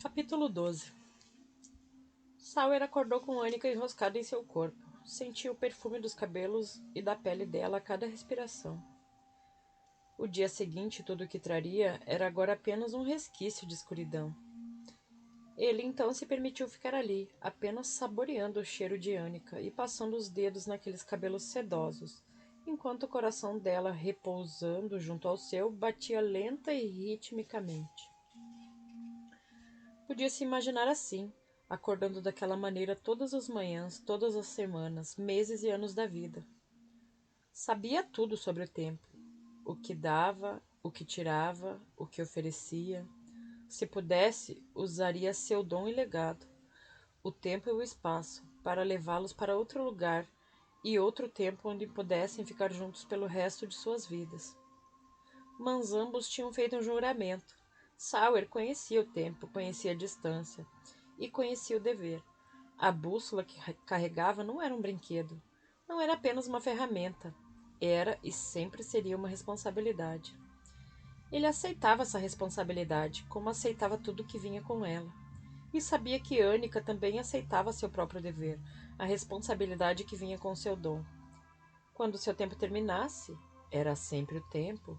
Capítulo 12. Sawyer acordou com Annika enroscada em seu corpo. Sentia o perfume dos cabelos e da pele dela a cada respiração. O dia seguinte, tudo o que traria, era agora apenas um resquício de escuridão. Ele então se permitiu ficar ali, apenas saboreando o cheiro de Annika e passando os dedos naqueles cabelos sedosos, enquanto o coração dela, repousando junto ao seu, batia lenta e ritmicamente. Podia se imaginar assim, acordando daquela maneira todas as manhãs, todas as semanas, meses e anos da vida. Sabia tudo sobre o tempo, o que dava, o que tirava, o que oferecia. Se pudesse, usaria seu dom e legado, o tempo e o espaço, para levá-los para outro lugar e outro tempo onde pudessem ficar juntos pelo resto de suas vidas. Mas ambos tinham feito um juramento. Sawyer conhecia o tempo, conhecia a distância e conhecia o dever. A bússola que carregava não era um brinquedo, não era apenas uma ferramenta. Era e sempre seria uma responsabilidade. Ele aceitava essa responsabilidade, como aceitava tudo que vinha com ela. E sabia que Annika também aceitava seu próprio dever, a responsabilidade que vinha com seu dom. Quando seu tempo terminasse, era sempre o tempo,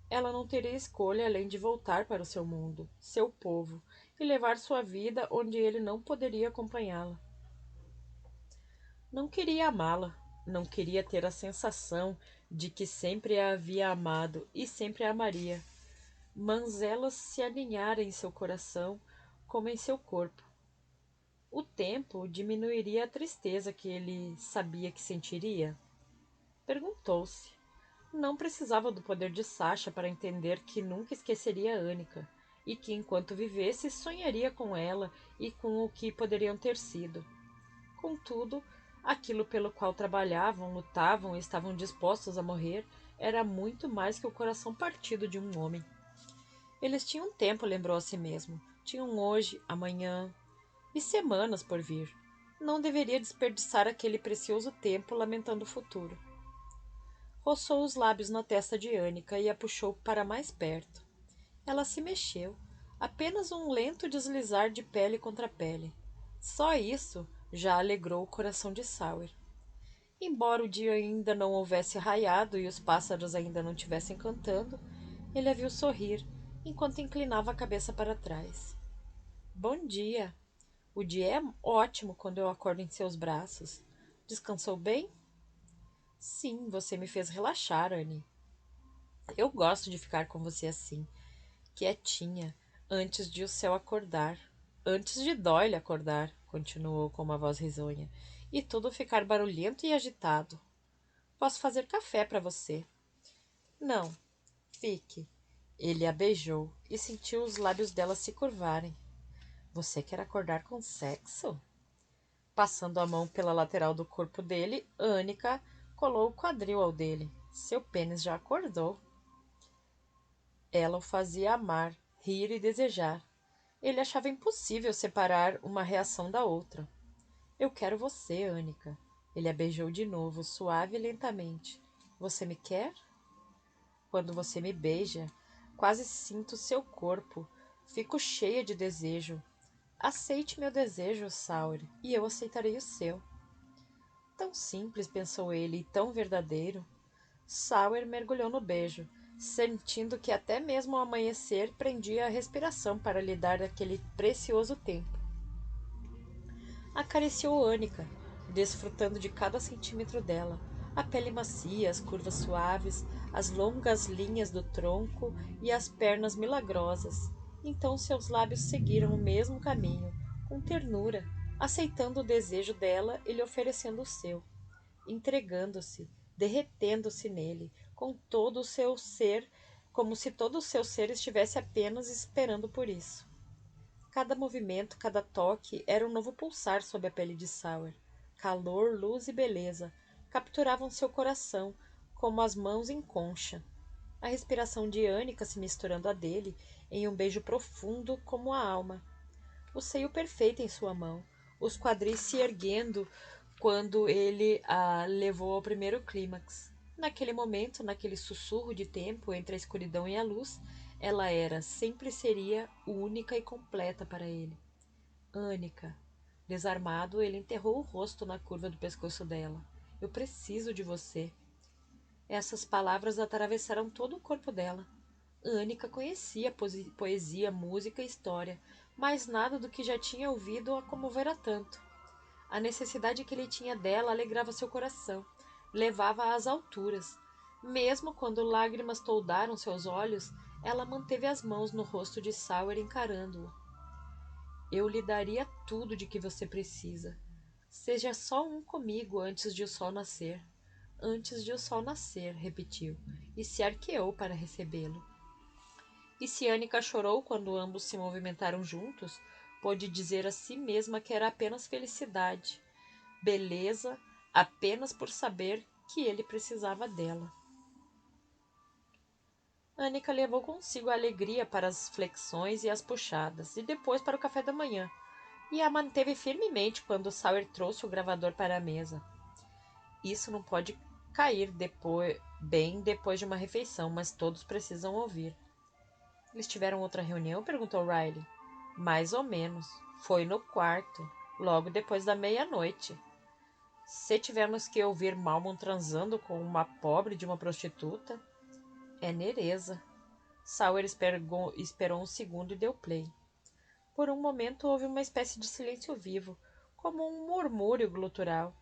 ela não teria escolha além de voltar para o seu mundo, seu povo, e levar sua vida onde ele não poderia acompanhá-la. Não queria amá-la, não queria ter a sensação de que sempre a havia amado e sempre a amaria, mas ela se alinhara em seu coração como em seu corpo. O tempo diminuiria a tristeza que ele sabia que sentiria? Perguntou-se. Não precisava do poder de Sasha para entender que nunca esqueceria Annika, e que enquanto vivesse sonharia com ela e com o que poderiam ter sido. Contudo, aquilo pelo qual trabalhavam, lutavam e estavam dispostos a morrer era muito mais que o coração partido de um homem. Eles tinham tempo, lembrou a si mesmo. Tinham hoje, amanhã e semanas por vir. Não deveria desperdiçar aquele precioso tempo lamentando o futuro. Roçou os lábios na testa de Annika e a puxou para mais perto. Ela se mexeu, apenas um lento deslizar de pele contra pele. Só isso já alegrou o coração de Sawyer. Embora o dia ainda não houvesse raiado e os pássaros ainda não tivessem cantando, ele a viu sorrir, enquanto inclinava a cabeça para trás. Bom dia! O dia é ótimo quando eu acordo em seus braços. Descansou bem? Sim, você me fez relaxar, Annie. Eu gosto de ficar com você assim, quietinha, antes de o céu acordar. Antes de Doyle acordar, continuou com uma voz risonha, e tudo ficar barulhento e agitado. Posso fazer café para você. Não, fique. Ele a beijou e sentiu os lábios dela se curvarem. Você quer acordar com sexo? Passando a mão pela lateral do corpo dele, Annika colou o quadril ao dele. Seu pênis já acordou. Ela o fazia amar, rir e desejar. Ele achava impossível separar uma reação da outra. Eu quero você, Annika. Ele a beijou de novo, suave e lentamente. Você me quer? Quando você me beija, quase sinto seu corpo. Fico cheia de desejo. Aceite meu desejo, Saur, e eu aceitarei o seu. Tão simples, pensou ele, e tão verdadeiro. Sawyer mergulhou no beijo, sentindo que até mesmo o amanhecer prendia a respiração para lhe dar aquele precioso tempo. Acariciou Annika, desfrutando de cada centímetro dela, a pele macia, as curvas suaves, as longas linhas do tronco e as pernas milagrosas. Então seus lábios seguiram o mesmo caminho, com ternura, aceitando o desejo dela e lhe oferecendo o seu, entregando-se, derretendo-se nele, com todo o seu ser, como se todo o seu ser estivesse apenas esperando por isso. Cada movimento, cada toque era um novo pulsar sob a pele de Sawyer. Calor, luz e beleza capturavam seu coração, como as mãos em concha. A respiração de Annika se misturando à dele em um beijo profundo como a alma. O seio perfeito em sua mão, os quadris se erguendo quando ele a levou ao primeiro clímax. Naquele momento, naquele sussurro de tempo entre a escuridão e a luz, Ela era, sempre seria, única e completa para ele. Anica. Desarmado, ele enterrou o rosto na curva do pescoço dela. Eu preciso de você. Essas palavras atravessaram todo o corpo dela. Anica conhecia poesia, música e história, mas nada do que já tinha ouvido a comovera tanto. A necessidade que ele tinha dela alegrava seu coração, levava-a às alturas. Mesmo quando lágrimas toldaram seus olhos, ela manteve as mãos no rosto de Sauer encarando-o. Eu lhe daria tudo de que você precisa. Seja só um comigo antes de o sol nascer. Antes de o sol nascer, repetiu, e se arqueou para recebê-lo. E se Anica chorou quando ambos se movimentaram juntos, pôde dizer a si mesma que era apenas felicidade, beleza, apenas por saber que ele precisava dela. Anica levou consigo a alegria para as flexões e as puxadas, e depois para o café da manhã, e a manteve firmemente quando Sauer trouxe o gravador para a mesa. Isso não pode cair bem depois de uma refeição, mas todos precisam ouvir. Eles tiveram outra reunião? Perguntou Riley. Mais ou menos. Foi no quarto, logo depois da meia-noite. Se tivermos que ouvir Malmon transando com uma pobre de uma prostituta, é Nereza. Sauer esperou um segundo e deu play. Por um momento houve uma espécie de silêncio vivo, como um murmúrio glutural.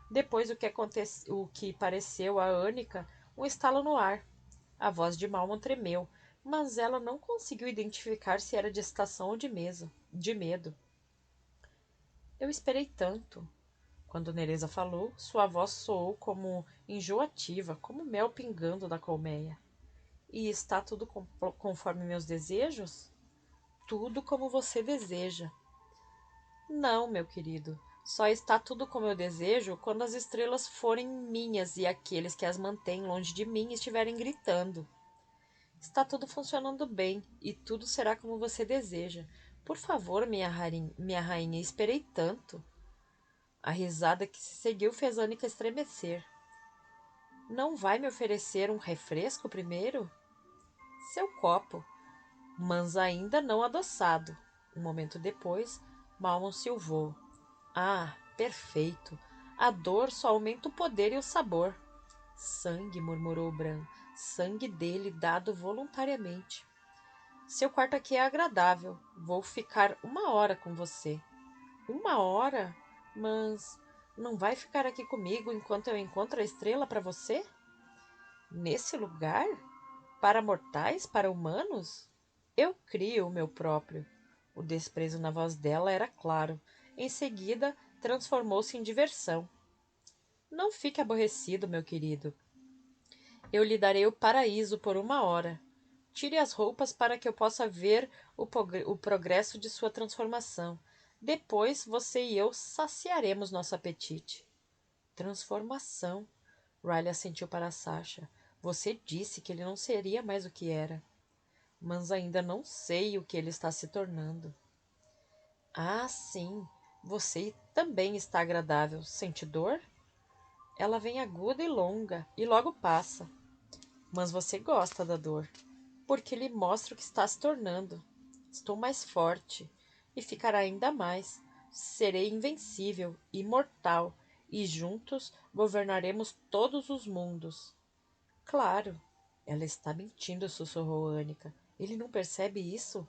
Depois o que pareceu a Anica, um estalo no ar. A voz de Malmon tremeu, mas ela não conseguiu identificar se era de excitação ou de medo. Eu esperei tanto. Quando Nereza falou, sua voz soou como enjoativa, como mel pingando da colmeia. E está tudo conforme meus desejos? Tudo como você deseja. Não, meu querido. Só está tudo como eu desejo quando as estrelas forem minhas e aqueles que as mantêm longe de mim estiverem gritando. Está tudo funcionando bem e tudo será como você deseja. Por favor, minha rainha, esperei tanto. A risada que se seguiu fez Anica estremecer. Não vai me oferecer um refresco primeiro? Seu copo, mas ainda não adoçado. Um momento depois, Malmon silvou. Ah, perfeito. A dor só aumenta o poder e o sabor. Sangue, murmurou Bran. Sangue dele dado voluntariamente. Seu quarto aqui é agradável. Vou ficar 1 hora com você. 1 hora? Mas não vai ficar aqui comigo enquanto eu encontro a estrela para você? Nesse lugar? Para mortais? Para humanos? Eu crio o meu próprio. O desprezo na voz dela era claro. Em seguida, transformou-se em diversão. Não fique aborrecido, meu querido. Eu lhe darei o paraíso por 1 hora. Tire as roupas para que eu possa ver o progresso de sua transformação. Depois você e eu saciaremos nosso apetite. Transformação. Riley assentiu para Sasha. Você disse que ele não seria mais o que era. Mas ainda não sei o que ele está se tornando. Ah, sim. Você também está agradável. Sente dor? Ela vem aguda e longa e logo passa. Mas você gosta da dor, porque lhe mostra o que está se tornando. Estou mais forte e ficará ainda mais. Serei invencível, imortal, e juntos governaremos todos os mundos. Claro, ela está mentindo, sussurrou Anica. Ele não percebe isso?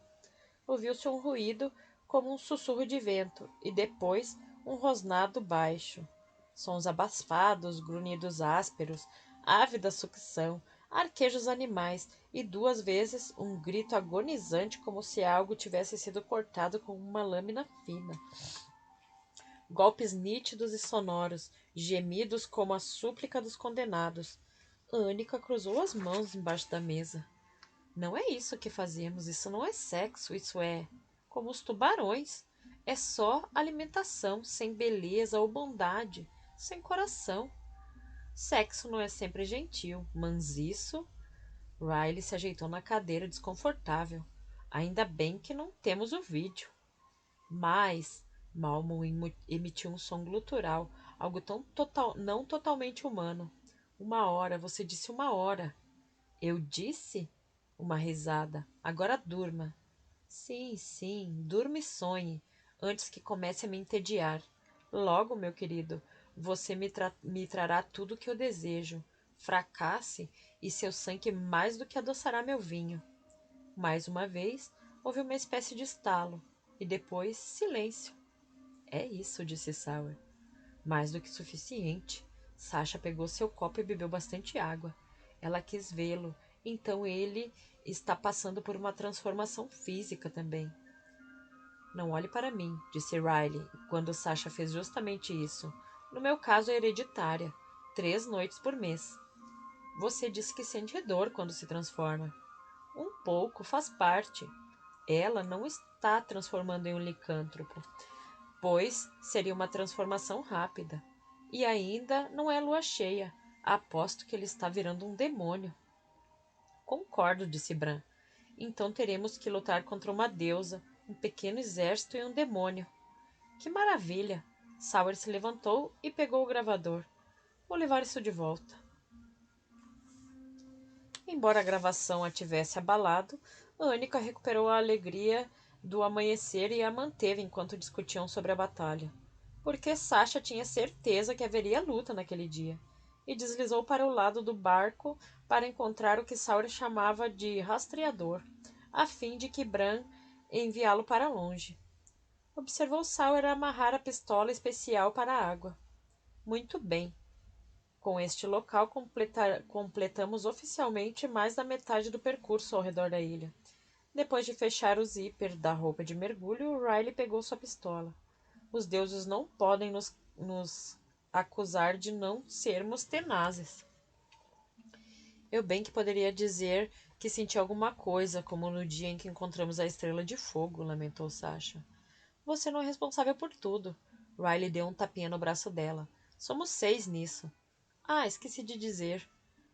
Ouviu-se um ruído como um sussurro de vento e depois um rosnado baixo. Sons abasfados, grunhidos ásperos, ávida sucção, arquejos animais e 2 vezes um grito agonizante como se algo tivesse sido cortado com uma lâmina fina. Golpes nítidos e sonoros, gemidos como a súplica dos condenados. Anica cruzou as mãos embaixo da mesa. Não é isso que fazemos, isso não é sexo, isso é como os tubarões. É só alimentação, sem beleza ou bondade, sem coração. Sexo não é sempre gentil, mas isso... Riley se ajeitou na cadeira desconfortável. Ainda bem que não temos o vídeo. Mas Malmon emitiu um som glutural, algo não totalmente humano. 1 hora, você disse 1 hora. Eu disse? Uma risada. Agora durma. Sim, sim, durma e sonhe, antes que comece a me entediar. Logo, meu querido, você me trará tudo o que eu desejo. Fracasse, e seu sangue mais do que adoçará meu vinho. Mais uma vez, houve uma espécie de estalo, e depois silêncio. É isso, disse Sauer. Mais do que suficiente. Sasha pegou seu copo e bebeu bastante água. Ela quis vê-lo, então ele está passando por uma transformação física também. Não olhe para mim, disse Riley, quando Sasha fez justamente isso. No meu caso é hereditária. 3 noites por mês. Você disse que sente dor quando se transforma. Um pouco, faz parte. Ela não está transformando em um licântropo, pois seria uma transformação rápida. E ainda não é lua cheia. Aposto que ele está virando um demônio. Concordo, disse Bran. Então teremos que lutar contra uma deusa, um pequeno exército e um demônio. Que maravilha! Sauer se levantou e pegou o gravador. Vou levar isso de volta. Embora a gravação a tivesse abalado, Annika recuperou a alegria do amanhecer e a manteve enquanto discutiam sobre a batalha. Porque Sasha tinha certeza que haveria luta naquele dia, e deslizou para o lado do barco para encontrar o que Sauer chamava de rastreador, a fim de que Bran enviá-lo para longe. Observou Sauer amarrar a pistola especial para a água. Muito bem. Com este local, completamos oficialmente mais da metade do percurso ao redor da ilha. Depois de fechar o zíper da roupa de mergulho, Riley pegou sua pistola. Os deuses não podem nos acusar de não sermos tenazes. Eu bem que poderia dizer que senti alguma coisa, como no dia em que encontramos a Estrela de Fogo, lamentou Sasha. Você não é responsável por tudo. Riley deu um tapinha no braço dela. Somos 6 nisso. Ah, esqueci de dizer.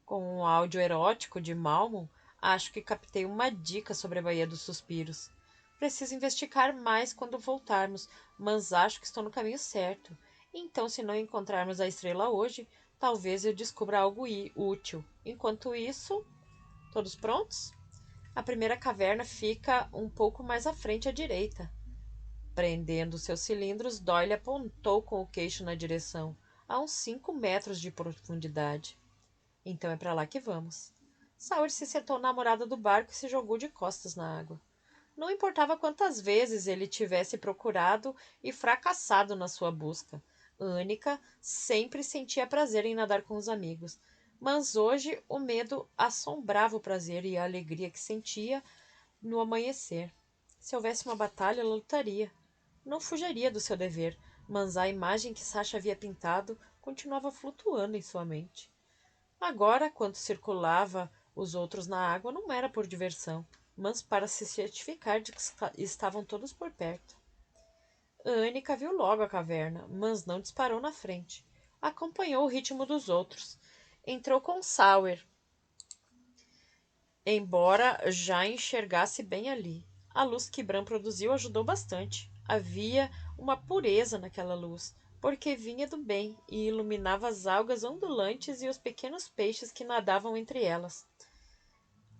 Com um áudio erótico de Malmon, acho que captei uma dica sobre a Baía dos Suspiros. Preciso investigar mais quando voltarmos, mas acho que estou no caminho certo. Então, se não encontrarmos a estrela hoje, talvez eu descubra algo útil. Enquanto isso, todos prontos? A primeira caverna fica um pouco mais à frente à direita. Prendendo seus cilindros, Doyle apontou com o queixo na direção, a uns 5 metros de profundidade. Então é para lá que vamos. Sauer se sentou na morada do barco e se jogou de costas na água. Não importava quantas vezes ele tivesse procurado e fracassado na sua busca. Annika sempre sentia prazer em nadar com os amigos, mas hoje o medo assombrava o prazer e a alegria que sentia no amanhecer. Se houvesse uma batalha, ela lutaria. Não fugiria do seu dever, mas a imagem que Sasha havia pintado continuava flutuando em sua mente. Agora, quando circulava os outros na água, não era por diversão, mas para se certificar de que estavam todos por perto. Annika viu logo a caverna, mas não disparou na frente. Acompanhou o ritmo dos outros. Entrou com Sauer, embora já enxergasse bem ali. A luz que Bran produziu ajudou bastante. Havia uma pureza naquela luz, porque vinha do bem e iluminava as algas ondulantes e os pequenos peixes que nadavam entre elas.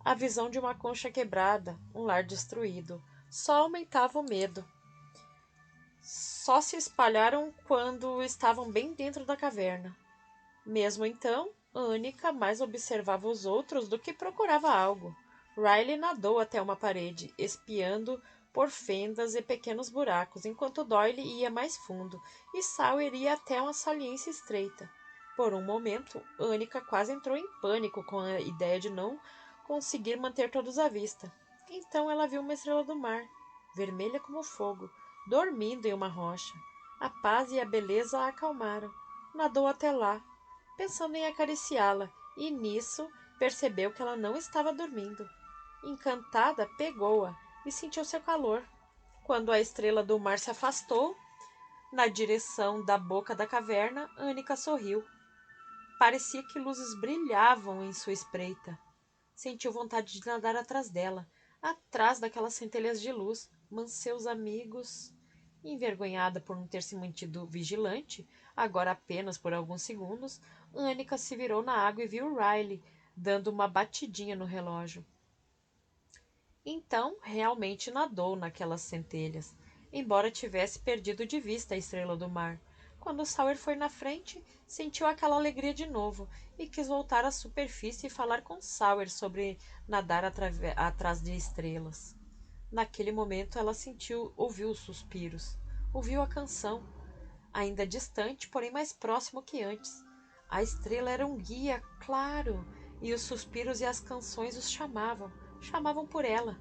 A visão de uma concha quebrada, um lar destruído, só aumentava o medo. Só se espalharam quando estavam bem dentro da caverna. Mesmo então, Annika mais observava os outros do que procurava algo. Riley nadou até uma parede, espiando por fendas e pequenos buracos, enquanto Doyle ia mais fundo, e Sawyer ia até uma saliência estreita. Por um momento, Annika quase entrou em pânico com a ideia de não conseguir manter todos à vista. Então ela viu uma estrela do mar, vermelha como fogo, dormindo em uma rocha. A paz e a beleza a acalmaram. Nadou até lá, pensando em acariciá-la, e nisso percebeu que ela não estava dormindo. Encantada, pegou-a e sentiu seu calor. Quando a estrela do mar se afastou, na direção da boca da caverna, Annika sorriu. Parecia que luzes brilhavam em sua espreita. Sentiu vontade de nadar atrás dela, atrás daquelas centelhas de luz, mas seus amigos... Envergonhada por não ter se mantido vigilante, agora apenas por alguns segundos, Annika se virou na água e viu Riley dando uma batidinha no relógio. Então, realmente nadou naquelas centelhas, embora tivesse perdido de vista a estrela do mar. Quando Sawyer foi na frente, sentiu aquela alegria de novo e quis voltar à superfície e falar com Sawyer sobre nadar atrás de estrelas. Naquele momento ela ouviu os suspiros, ouviu a canção, ainda distante, porém mais próximo que antes. A estrela era um guia, claro, e os suspiros e as canções os chamavam por ela.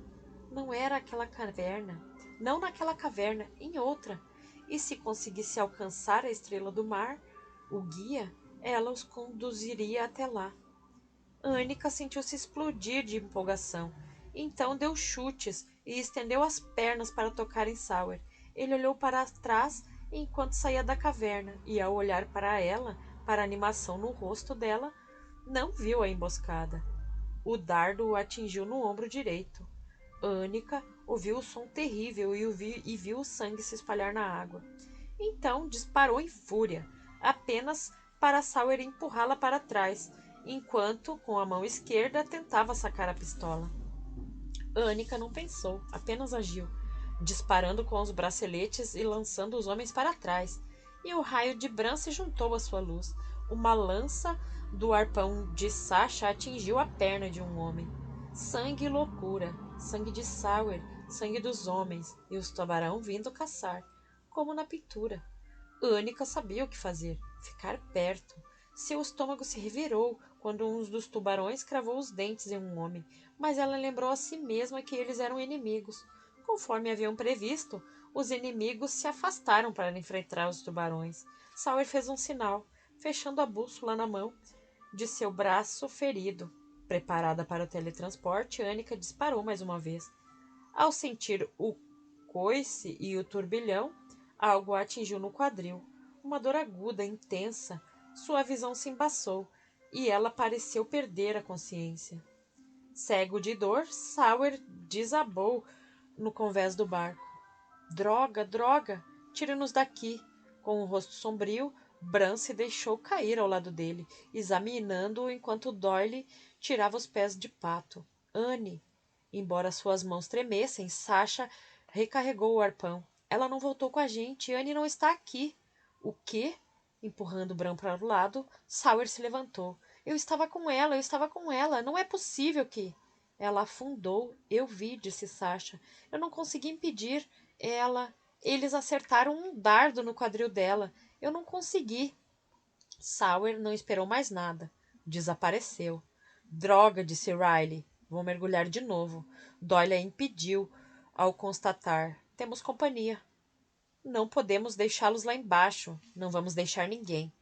Não era aquela caverna, não naquela caverna, em outra. E se conseguisse alcançar a estrela do mar, o guia, ela os conduziria até lá. Anica sentiu-se explodir de empolgação. Então deu chutes e estendeu as pernas para tocar em Sawyer. Ele olhou para trás enquanto saía da caverna e, ao olhar para ela, para a animação no rosto dela, não viu a emboscada. O dardo o atingiu no ombro direito. Anica ouviu o som terrível e viu o sangue se espalhar na água. Então disparou em fúria, apenas para Sawyer empurrá-la para trás, enquanto, com a mão esquerda, tentava sacar a pistola. Anica não pensou, apenas agiu, disparando com os braceletes e lançando os homens para trás. E o raio de Bran se juntou à sua luz. Uma lança do arpão de Sasha atingiu a perna de um homem. Sangue e loucura, sangue de Sawyer, sangue dos homens, e os tubarão vindo caçar, como na pintura. Anica sabia o que fazer, ficar perto. Seu estômago se revirou quando um dos tubarões cravou os dentes em um homem, mas ela lembrou a si mesma que eles eram inimigos. Conforme haviam previsto, os inimigos se afastaram para enfrentar os tubarões. Sawyer fez um sinal, fechando a bússola na mão de seu braço ferido. Preparada para o teletransporte, Anica disparou mais uma vez. Ao sentir o coice e o turbilhão, algo a atingiu no quadril. Uma dor aguda, intensa. Sua visão se embaçou e ela pareceu perder a consciência. Cego de dor, Sawyer desabou no convés do barco. Droga, droga! Tire-nos daqui! Com o rosto sombrio, Bran se deixou cair ao lado dele, examinando-o enquanto Doyle tirava os pés de pato. Anne! Embora suas mãos tremessem, Sasha recarregou o arpão. Ela não voltou com a gente. Anne não está aqui. O quê? Empurrando Bran para o lado, Sawyer se levantou. Eu estava com ela, eu estava com ela. Não é possível que... Ela afundou. Eu vi, disse Sasha. Eu não consegui impedir. Ela... Eles acertaram um dardo no quadril dela. Eu não consegui. Sawyer não esperou mais nada. Desapareceu. Droga, disse Riley. Vou mergulhar de novo. Doyle a impediu ao constatar. Temos companhia. Não podemos deixá-los lá embaixo. Não vamos deixar ninguém.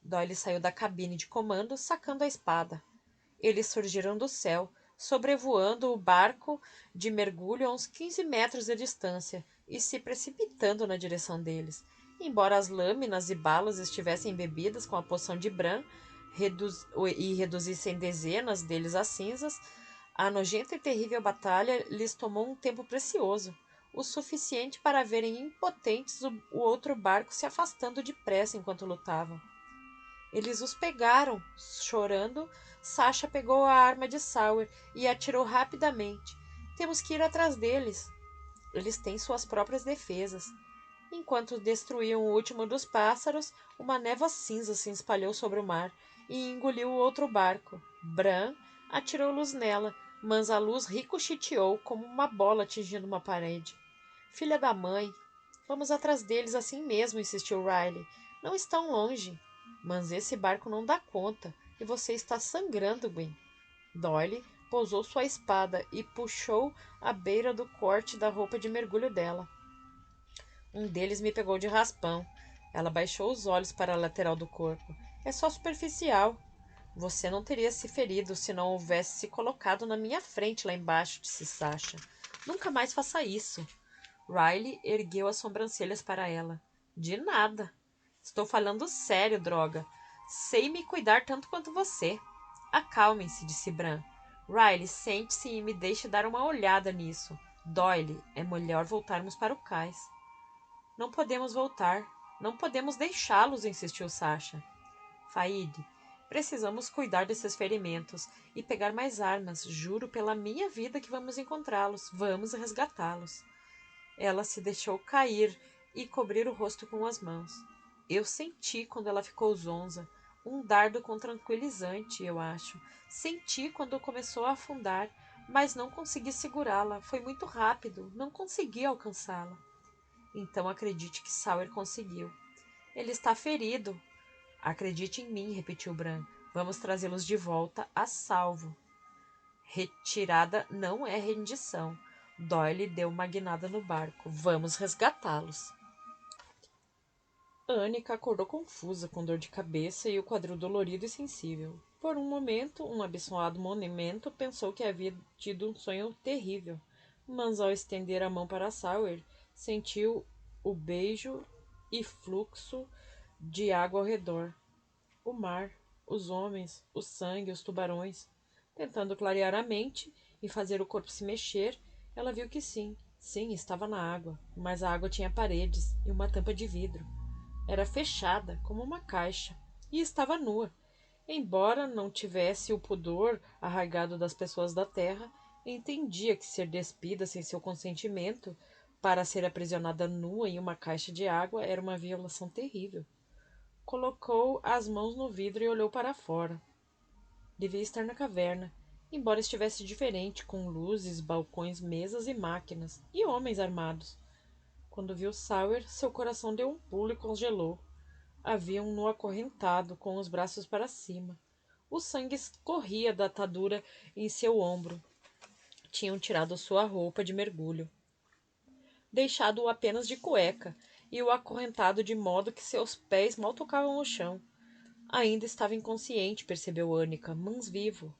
Doyle saiu da cabine de comando, sacando a espada. Eles surgiram do céu, sobrevoando o barco de mergulho a uns 15 metros de distância e se precipitando na direção deles. Embora as lâminas e balas estivessem embebidas com a poção de Bran e reduzissem dezenas deles a cinzas, a nojenta e terrível batalha lhes tomou um tempo precioso, o suficiente para verem impotentes o outro barco se afastando depressa enquanto lutavam. Eles os pegaram. Chorando, Sasha pegou a arma de Sawyer e atirou rapidamente. Temos que ir atrás deles. Eles têm suas próprias defesas. Enquanto destruíam o último dos pássaros, uma névoa cinza se espalhou sobre o mar e engoliu o outro barco. Bran atirou luz nela, mas a luz ricocheteou como uma bola atingindo uma parede. Filha da mãe! Vamos atrás deles assim mesmo, insistiu Riley. Não estão longe. Mas esse barco não dá conta, e você está sangrando, Gwen. Doyle pousou sua espada e puxou a beira do corte da roupa de mergulho dela. Um deles me pegou de raspão. Ela baixou os olhos para a lateral do corpo. É só superficial. Você não teria se ferido se não houvesse se colocado na minha frente lá embaixo, disse Sasha. Nunca mais faça isso. Riley ergueu as sobrancelhas para ela. De nada. Estou falando sério, droga. Sei me cuidar tanto quanto você. Acalmem-se, disse Bran. Riley, sente-se e me deixe dar uma olhada nisso. Doyle, é melhor voltarmos para o cais. Não podemos voltar. Não podemos deixá-los, insistiu Sasha. Faíde, Precisamos cuidar desses ferimentos e pegar mais armas. Juro pela minha vida que vamos encontrá-los. Vamos resgatá-los. Ela se deixou cair e cobrir o rosto com as mãos. Eu senti quando ela ficou zonza. Um dardo com tranquilizante, eu acho. Senti quando começou a afundar, mas não consegui segurá-la. Foi muito rápido. Não consegui alcançá-la. Então acredite que Sauer conseguiu. Ele está ferido. Acredite em mim, repetiu Bran. Vamos trazê-los de volta a salvo. Retirada não é rendição. Doyle deu uma guinada no barco. Vamos resgatá-los. Annika acordou confusa, com dor de cabeça e o quadril dolorido e sensível. Por um momento, um abençoado monumento pensou que havia tido um sonho terrível. Mas ao estender a mão para Sauer, sentiu o beijo e fluxo de água ao redor. O mar, os homens, o sangue, os tubarões. Tentando clarear a mente e fazer o corpo se mexer, ela viu que sim, estava na água, mas a água tinha paredes e uma tampa de vidro. Era fechada, como uma caixa, e estava nua. Embora não tivesse o pudor arraigado das pessoas da terra, entendia que ser despida sem seu consentimento para ser aprisionada nua em uma caixa de água era uma violação terrível. Colocou as mãos no vidro e olhou para fora. Devia estar na caverna, embora estivesse diferente, com luzes, balcões, mesas e máquinas, e homens armados. Quando viu Sauer, seu coração deu um pulo e congelou. Haviam-no acorrentado, com os braços para cima. O sangue escorria da atadura em seu ombro. Tinham tirado sua roupa de mergulho, deixado-o apenas de cueca, e o acorrentado de modo que seus pés mal tocavam o chão. Ainda estava inconsciente, percebeu Annika, mas vivo.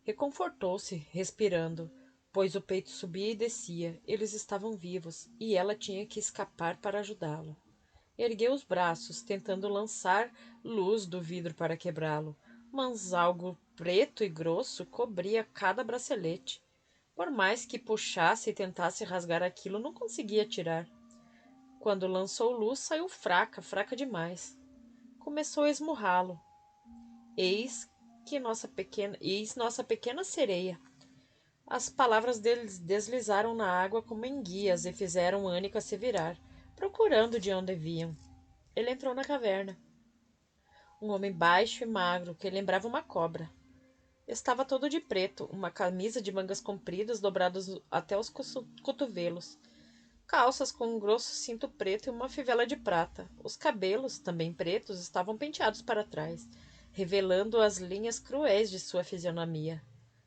Reconfortou-se, respirando, pois o peito subia e descia. Eles estavam vivos, e ela tinha que escapar para ajudá-lo. Ergueu os braços, tentando lançar luz do vidro para quebrá-lo, mas algo preto e grosso cobria cada bracelete. Por mais que puxasse e tentasse rasgar aquilo, não conseguia tirar. Quando lançou luz, saiu fraca demais. Começou a esmurrá-lo. Eis nossa pequena sereia. As palavras deles deslizaram na água como enguias e fizeram Annika se virar, procurando de onde vinham. Ele entrou na caverna. Um homem baixo e magro, que lembrava uma cobra. Estava todo de preto, uma camisa de mangas compridas dobradas até os cotovelos, calças com um grosso cinto preto e uma fivela de prata. Os cabelos, também pretos, estavam penteados para trás, revelando as linhas cruéis de sua fisionomia.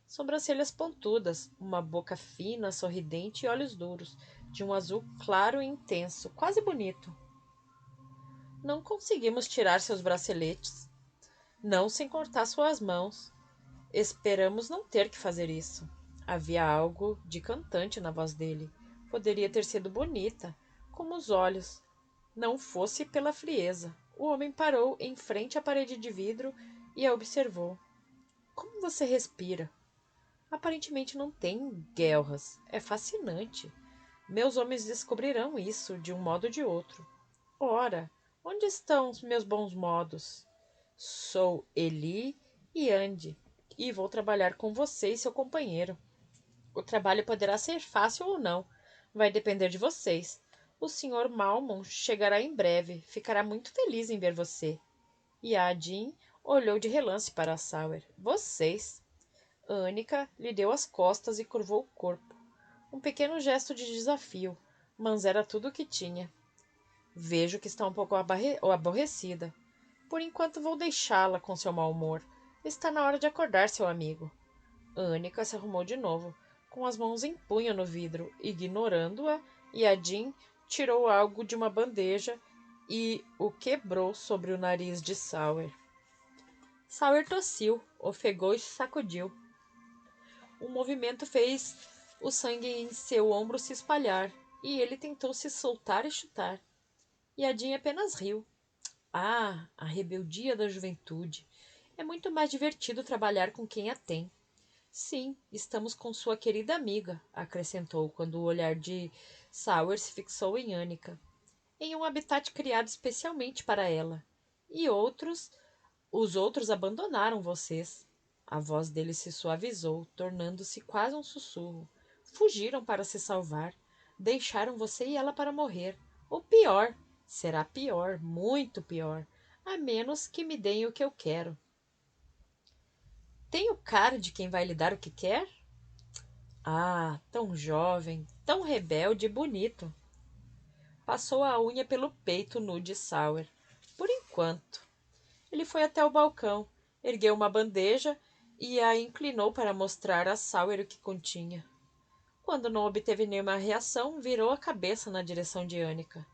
Sobrancelhas pontudas, uma boca fina, sorridente e olhos duros, de um azul claro e intenso, quase bonito. Não conseguimos tirar seus braceletes, não sem cortar suas mãos. Esperamos não ter que fazer isso. Havia algo de cantante na voz dele. Poderia ter sido bonita, como os olhos, não fosse pela frieza. O homem parou em frente à parede de vidro e a observou. Como você respira? Aparentemente não tem guelras. É fascinante. Meus homens descobrirão isso de um modo ou de outro. Ora, onde estão os meus bons modos? Sou Eli e Andy, e vou trabalhar com você e seu companheiro. O trabalho poderá ser fácil ou não. Vai depender de vocês. O Sr. Malmon chegará em breve. Ficará muito feliz em ver você. E a Jean olhou de relance para Sauer. Vocês. Annika lhe deu as costas e curvou o corpo. Um pequeno gesto de desafio, mas era tudo o que tinha. Vejo que está um pouco aborrecida. Por enquanto vou deixá-la com seu mau humor. Está na hora de acordar seu amigo. Annika se arrumou de novo, com as mãos em punho no vidro, ignorando-a, e a Jean tirou algo de uma bandeja e o quebrou sobre o nariz de Sauer. Sauer tossiu, ofegou e se sacudiu. Um movimento fez o sangue em seu ombro se espalhar, e ele tentou se soltar e chutar. E a Jean apenas riu. Ah, a rebeldia da juventude. É muito mais divertido trabalhar com quem a tem. Sim, estamos com sua querida amiga, acrescentou, quando o olhar de Sauer se fixou em Annika. Em um habitat criado especialmente para ela. E outros, Os outros abandonaram vocês. A voz dele se suavizou, tornando-se quase um sussurro. Fugiram para se salvar. Deixaram você e ela para morrer. Ou pior, será pior, muito pior, a menos que me deem o que eu quero. Tenho cara de quem vai lhe dar o que quer? Ah, tão jovem, tão rebelde e bonito. Passou a unha pelo peito nu de Sauer. Por enquanto. Ele foi até o balcão, ergueu uma bandeja e a inclinou para mostrar a Sauer o que continha. Quando não obteve nenhuma reação, virou a cabeça na direção de Annika.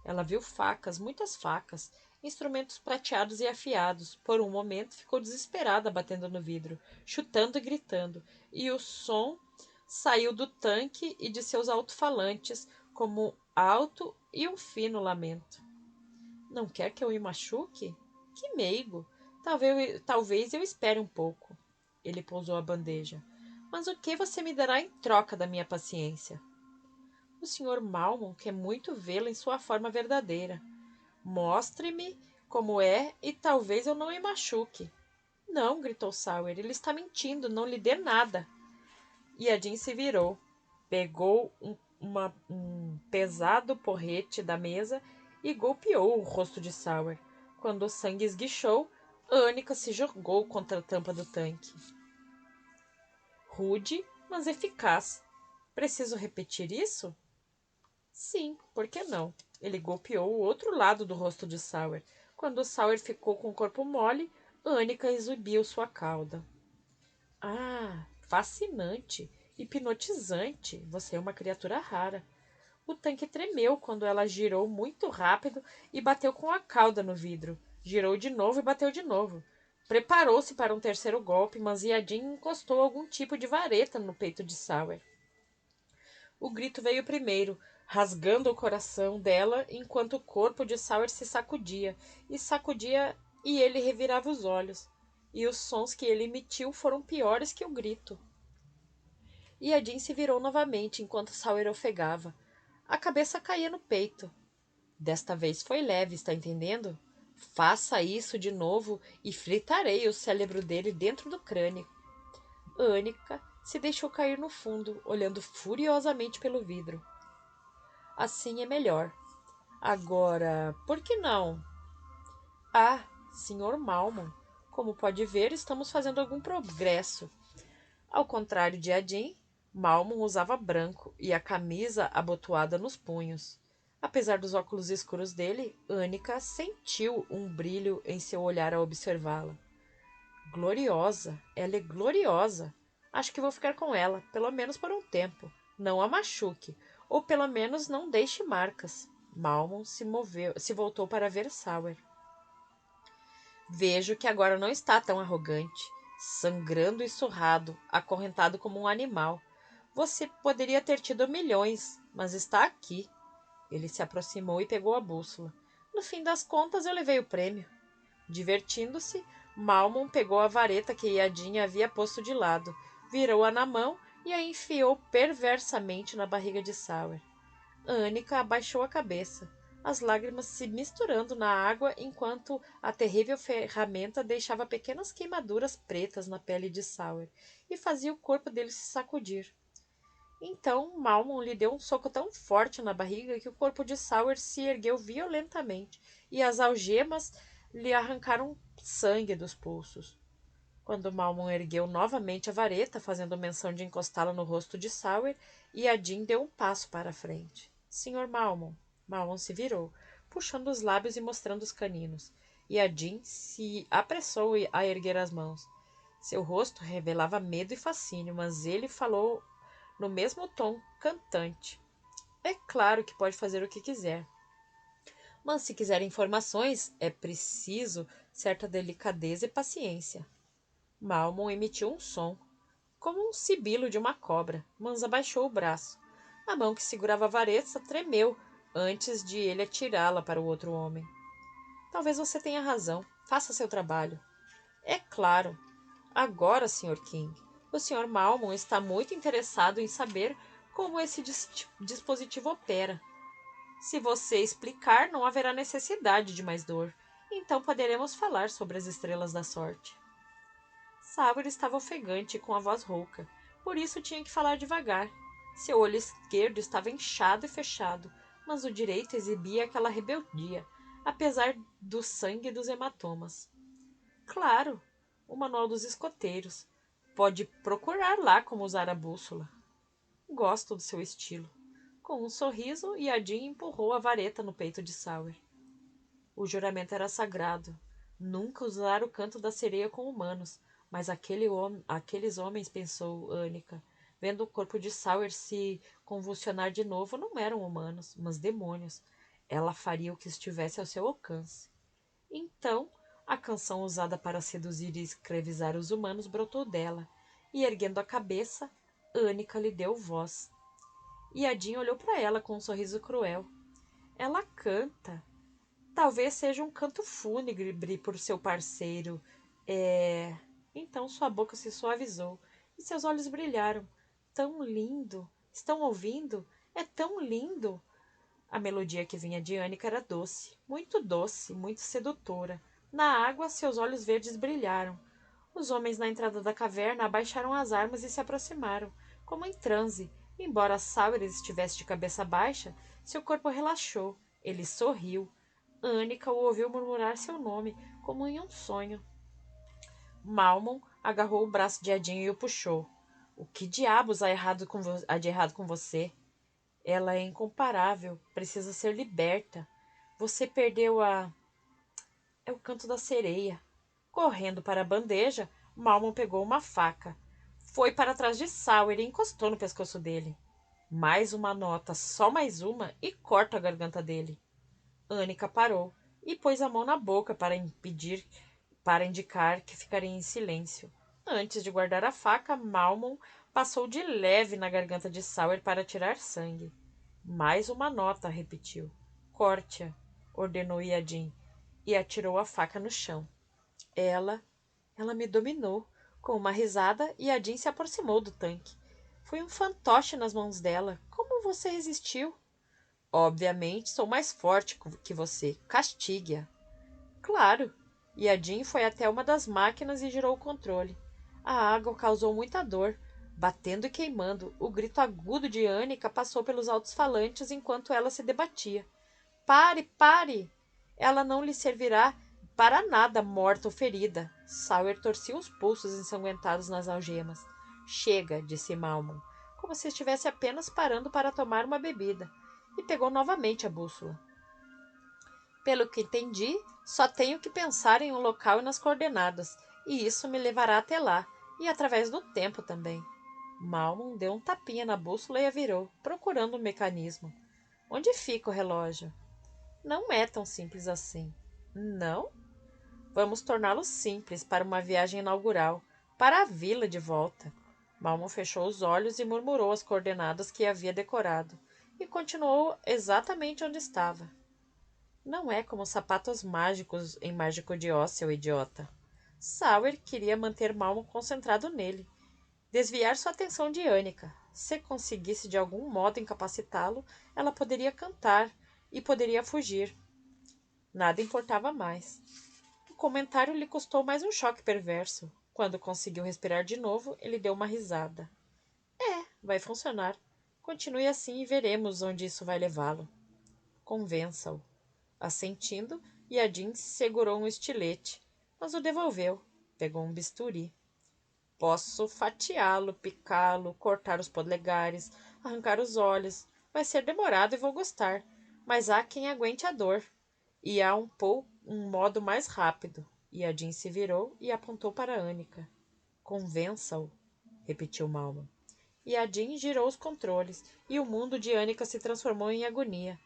Ela viu facas, muitas facas, instrumentos prateados e afiados. Por um momento ficou desesperada, batendo no vidro, chutando e gritando, e o som saiu do tanque e de seus alto-falantes como um alto e um fino lamento. Não quer que eu me machuque? Que meigo! Talvez eu espere um pouco. Ele pousou a bandeja. Mas o que você me dará em troca da minha paciência? O Sr. Malmon quer muito vê-la em sua forma verdadeira. Mostre-me como é e talvez eu não me machuque. Não, gritou Sauer, ele está mentindo, não lhe dê nada. E a Jean se virou, pegou um pesado porrete da mesa e golpeou o rosto de Sauer. Quando o sangue esguichou, Annika se jogou contra a tampa do tanque. Rude, mas eficaz. Preciso repetir isso? Sim, por que não? Ele golpeou o outro lado do rosto de Sauer. Quando Sauer ficou com o corpo mole, Annika exibiu sua cauda. Ah, fascinante, hipnotizante. Você é uma criatura rara. O tanque tremeu quando ela girou muito rápido e bateu com a cauda no vidro. Girou de novo e bateu de novo. Preparou-se para um terceiro golpe, mas Yadin encostou algum tipo de vareta no peito de Sauer. O grito veio primeiro, rasgando o coração dela enquanto o corpo de Sauer se sacudia e ele revirava os olhos. E os sons que ele emitiu foram piores que o grito. Yadin se virou novamente enquanto Sauer ofegava. A cabeça caía no peito. Desta vez foi leve, está entendendo? Faça isso de novo e fritarei o cérebro dele dentro do crânio. Annika se deixou cair no fundo, olhando furiosamente pelo vidro. Assim é melhor. Agora, por que não? Ah, Sr. Malmon, como pode ver, estamos fazendo algum progresso. Ao contrário de Adin, Malmon usava branco e a camisa abotoada nos punhos. Apesar dos óculos escuros dele, Annika sentiu um brilho em seu olhar ao observá-la. Gloriosa, ela é gloriosa. Acho que vou ficar com ela, pelo menos por um tempo. Não a machuque, ou pelo menos não deixe marcas. Malmon se voltou para ver Sauer. Vejo que agora não está tão arrogante, sangrando e surrado, acorrentado como um animal. Você poderia ter tido milhões, mas está aqui. Ele se aproximou e pegou a bússola. No fim das contas, eu levei o prêmio. Divertindo-se, Malmon pegou a vareta que Yadin havia posto de lado, virou-a na mão e a enfiou perversamente na barriga de Sauer. Annika abaixou a cabeça, as lágrimas se misturando na água enquanto a terrível ferramenta deixava pequenas queimaduras pretas na pele de Sauer e fazia o corpo dele se sacudir. Então Malmon lhe deu um soco tão forte na barriga que o corpo de Sauer se ergueu violentamente e as algemas lhe arrancaram sangue dos pulsos. Quando Malmon ergueu novamente a vareta, fazendo menção de encostá-la no rosto de Sauer, Yadin deu um passo para a frente. Sr. Malmon. Malmon se virou, puxando os lábios e mostrando os caninos. Yadin se apressou a erguer as mãos. Seu rosto revelava medo e fascínio, mas ele falou no mesmo tom cantante. É claro que pode fazer o que quiser. Mas se quiser informações, é preciso certa delicadeza e paciência. Malmon emitiu um som, como um sibilo de uma cobra, mas abaixou o braço. A mão que segurava a vareta tremeu antes de ele atirá-la para o outro homem. Talvez você tenha razão. Faça seu trabalho. É claro. Agora, Sr. King, o Sr. Malmon está muito interessado em saber como esse dispositivo opera. Se você explicar, não haverá necessidade de mais dor. Então poderemos falar sobre as estrelas da sorte. Sauer estava ofegante e com a voz rouca, por isso tinha que falar devagar. Seu olho esquerdo estava inchado e fechado, mas o direito exibia aquela rebeldia, apesar do sangue e dos hematomas. Claro, o manual dos escoteiros. Pode procurar lá como usar a bússola. Gosto do seu estilo. Com um sorriso, Yadin empurrou a vareta no peito de Sauer. O juramento era sagrado. Nunca usar o canto da sereia com humanos. Mas aqueles homens, pensou Annika, vendo o corpo de Sauer se convulsionar de novo, não eram humanos, mas demônios. Ela faria o que estivesse ao seu alcance. Então, a canção usada para seduzir e escravizar os humanos brotou dela, e erguendo a cabeça, Annika lhe deu voz. Yadin olhou para ela com um sorriso cruel. Ela canta. Talvez seja um canto fúnebre por seu parceiro. Então sua boca se suavizou e seus olhos brilharam. Tão lindo! Estão ouvindo? É tão lindo! A melodia que vinha de Annika era doce, muito sedutora. Na água, seus olhos verdes brilharam. Os homens na entrada da caverna abaixaram as armas e se aproximaram, como em transe. Embora Sauer estivesse de cabeça baixa, seu corpo relaxou. Ele sorriu. Annika o ouviu murmurar seu nome, como em um sonho. Malmon agarrou o braço de Adinho e o puxou. O que diabos há de errado com você? Ela é incomparável, precisa ser liberta. Você perdeu a... É o canto da sereia. Correndo para a bandeja, Malmon pegou uma faca. Foi para trás de Sauer e encostou no pescoço dele. Mais uma nota, só mais uma, e corta a garganta dele. Annika parou e pôs a mão na boca para indicar que ficaria em silêncio. Antes de guardar a faca, Malmon passou de leve na garganta de Sauer para tirar sangue. Mais uma nota, repetiu. Corte-a, ordenou Yadin, e atirou a faca no chão. Ela me dominou. Com uma risada, Yadin se aproximou do tanque. Foi um fantoche nas mãos dela. Como você resistiu? Obviamente, sou mais forte que você. Castigue-a. Claro. Yadin foi até uma das máquinas e girou o controle. A água causou muita dor. Batendo e queimando, o grito agudo de Annika passou pelos altos-falantes enquanto ela se debatia. Pare, pare! Ela não lhe servirá para nada, morta ou ferida. Sauer torcia os pulsos ensanguentados nas algemas. Chega, disse Malmon, como se estivesse apenas parando para tomar uma bebida, e pegou novamente a bússola. Pelo que entendi, só tenho que pensar em um local e nas coordenadas, e isso me levará até lá, e através do tempo também. Malmon deu um tapinha na bússola e a virou, procurando o mecanismo. Onde fica o relógio? Não é tão simples assim. Não? Vamos torná-lo simples para uma viagem inaugural, para a vila de volta. Malmon fechou os olhos e murmurou as coordenadas que havia decorado, e continuou exatamente onde estava. Não é como sapatos mágicos em Mágico de Oz, seu idiota. Sauer queria manter Malmon concentrado nele, desviar sua atenção de Annika. Se conseguisse de algum modo incapacitá-lo, ela poderia cantar e poderia fugir. Nada importava mais. O comentário lhe custou mais um choque perverso. Quando conseguiu respirar de novo, ele deu uma risada. Vai funcionar. Continue assim e veremos onde isso vai levá-lo. Convença-o. Assentindo, Yadin segurou um estilete, mas o devolveu. Pegou um bisturi. Posso fatiá-lo, picá-lo, cortar os polegares, arrancar os olhos. Vai ser demorado e vou gostar, mas há quem aguente a dor. E há um modo mais rápido. Yadin se virou e apontou para Annika. Convença-o, repetiu Malman. Yadin girou os controles e o mundo de Annika se transformou em agonia.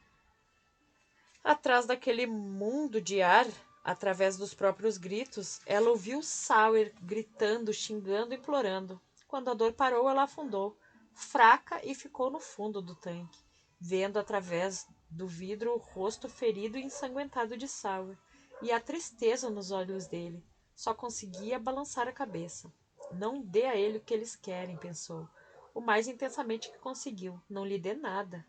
Atrás daquele mundo de ar, através dos próprios gritos, ela ouviu Sauer gritando, xingando, implorando. Quando a dor parou, ela afundou, fraca, e ficou no fundo do tanque, vendo através do vidro o rosto ferido e ensanguentado de Sauer, e a tristeza nos olhos dele. Só conseguia balançar a cabeça. Não dê a ele o que eles querem, pensou, o mais intensamente que conseguiu. Não lhe dê nada.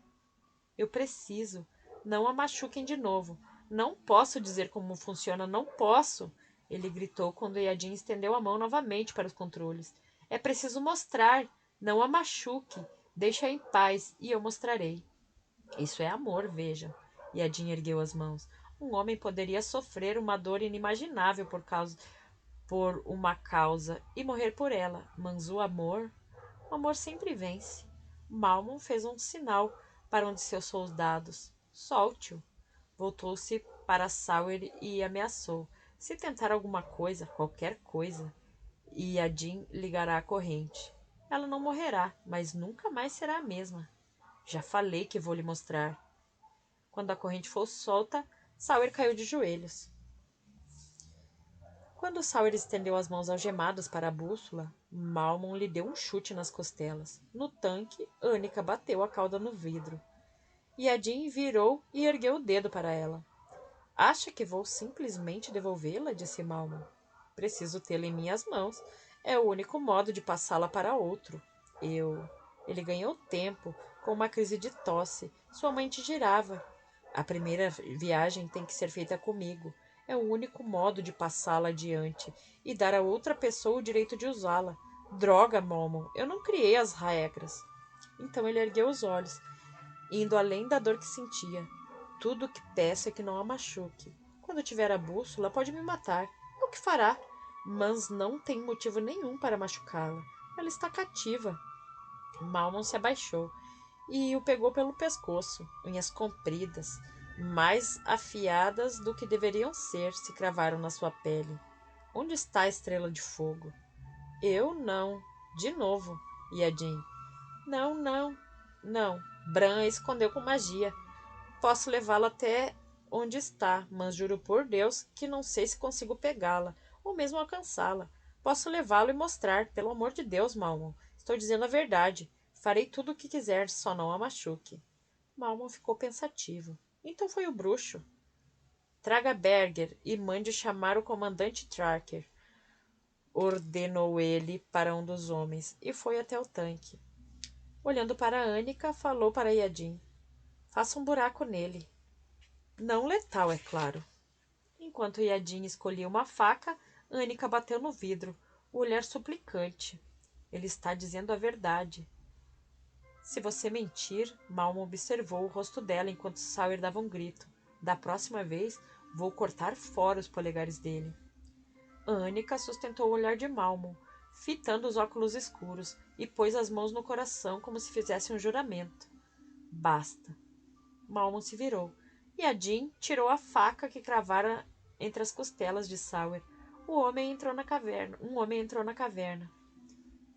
Eu preciso. Não a machuquem de novo. Não posso dizer como funciona, não posso! Ele gritou quando Yadin estendeu a mão novamente para os controles. É preciso mostrar. Não a machuque. Deixa-a em paz e eu mostrarei. Isso é amor, veja. Yadin ergueu as mãos. Um homem poderia sofrer uma dor inimaginável por uma causa e morrer por ela, mas o amor sempre vence. Malmon fez um sinal para um de seus soldados. Solte-o. Voltou-se para Sauer e ameaçou. Se tentar alguma coisa, qualquer coisa, Yadin ligará a corrente. Ela não morrerá, mas nunca mais será a mesma. Já falei que vou lhe mostrar. Quando a corrente for solta, Sauer caiu de joelhos. Quando Sauer estendeu as mãos algemadas para a bússola, Malmon lhe deu um chute nas costelas. No tanque, Annika bateu a cauda no vidro. Yadin virou e ergueu o dedo para ela. Acha que vou simplesmente devolvê-la? Disse Malmon. Preciso tê-la em minhas mãos. É o único modo de passá-la para outro. Ele ganhou tempo, com uma crise de tosse. Sua mente girava. A primeira viagem tem que ser feita comigo. É o único modo de passá-la adiante e dar a outra pessoa o direito de usá-la. Droga, Malmon, eu não criei as regras. Então ele ergueu os olhos, indo além da dor que sentia. Tudo o que peço é que não a machuque. Quando tiver a bússola, pode me matar. É o que fará. Mas não tem motivo nenhum para machucá-la. Ela está cativa. Malmon se abaixou e o pegou pelo pescoço. Unhas compridas, mais afiadas do que deveriam ser, se cravaram na sua pele. Onde está a estrela de fogo? Eu não. De novo. Yadin. Não, não, não. Bran a escondeu com magia. Posso levá-la até onde está, mas juro por Deus que não sei se consigo pegá-la, ou mesmo alcançá-la. Posso levá-lo e mostrar, pelo amor de Deus, Malmon. Estou dizendo a verdade. Farei tudo o que quiser, só não a machuque. Malmon ficou pensativo. Então foi o bruxo. Traga Berger e mande chamar o comandante Tracker, ordenou ele para um dos homens, e foi até o tanque. Olhando para Annika, falou para Yadin. Faça um buraco nele. Não letal, é claro. Enquanto Yadin escolhia uma faca, Annika bateu no vidro, o olhar suplicante. Ele está dizendo a verdade. Se você mentir, Malmo observou o rosto dela enquanto Sawyer dava um grito. Da próxima vez, vou cortar fora os polegares dele. Annika sustentou o olhar de Malmo, fitando os óculos escuros, e pôs as mãos no coração como se fizesse um juramento. Basta. Malmo se virou. Yadin tirou a faca que cravara entre as costelas de Sauer. Um homem entrou na caverna.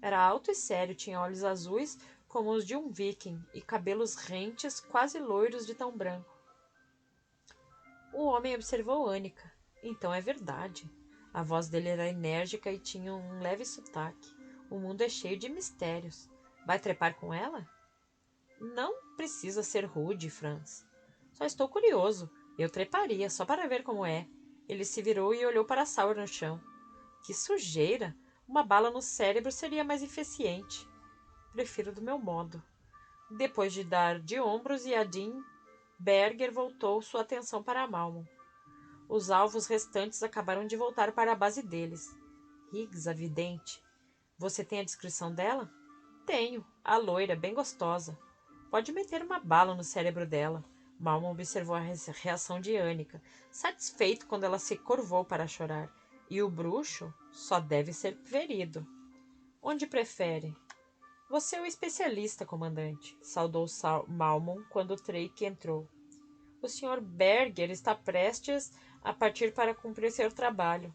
Era alto e sério, tinha olhos azuis como os de um viking e cabelos rentes, quase loiros de tão branco. O homem observou Annika. Então é verdade. A voz dele era enérgica e tinha um leve sotaque. O mundo é cheio de mistérios. Vai trepar com ela? Não precisa ser rude, Franz. Só estou curioso. Eu treparia, só para ver como é. Ele se virou e olhou para Sauer no chão. Que sujeira! Uma bala no cérebro seria mais eficiente. Prefiro do meu modo. Depois de dar de ombros, Yadin, Berger voltou sua atenção para Malmon. Os alvos restantes acabaram de voltar para a base deles. Higgs, a vidente. Você tem a descrição dela? Tenho. A loira, bem gostosa. Pode meter uma bala no cérebro dela. Malmon observou a reação de Annika, satisfeito quando ela se curvou para chorar. E o bruxo só deve ser ferido. Onde prefere? Você é o especialista, comandante, saudou Malmon quando Drake entrou. O Sr. Berger está prestes a partir para cumprir seu trabalho.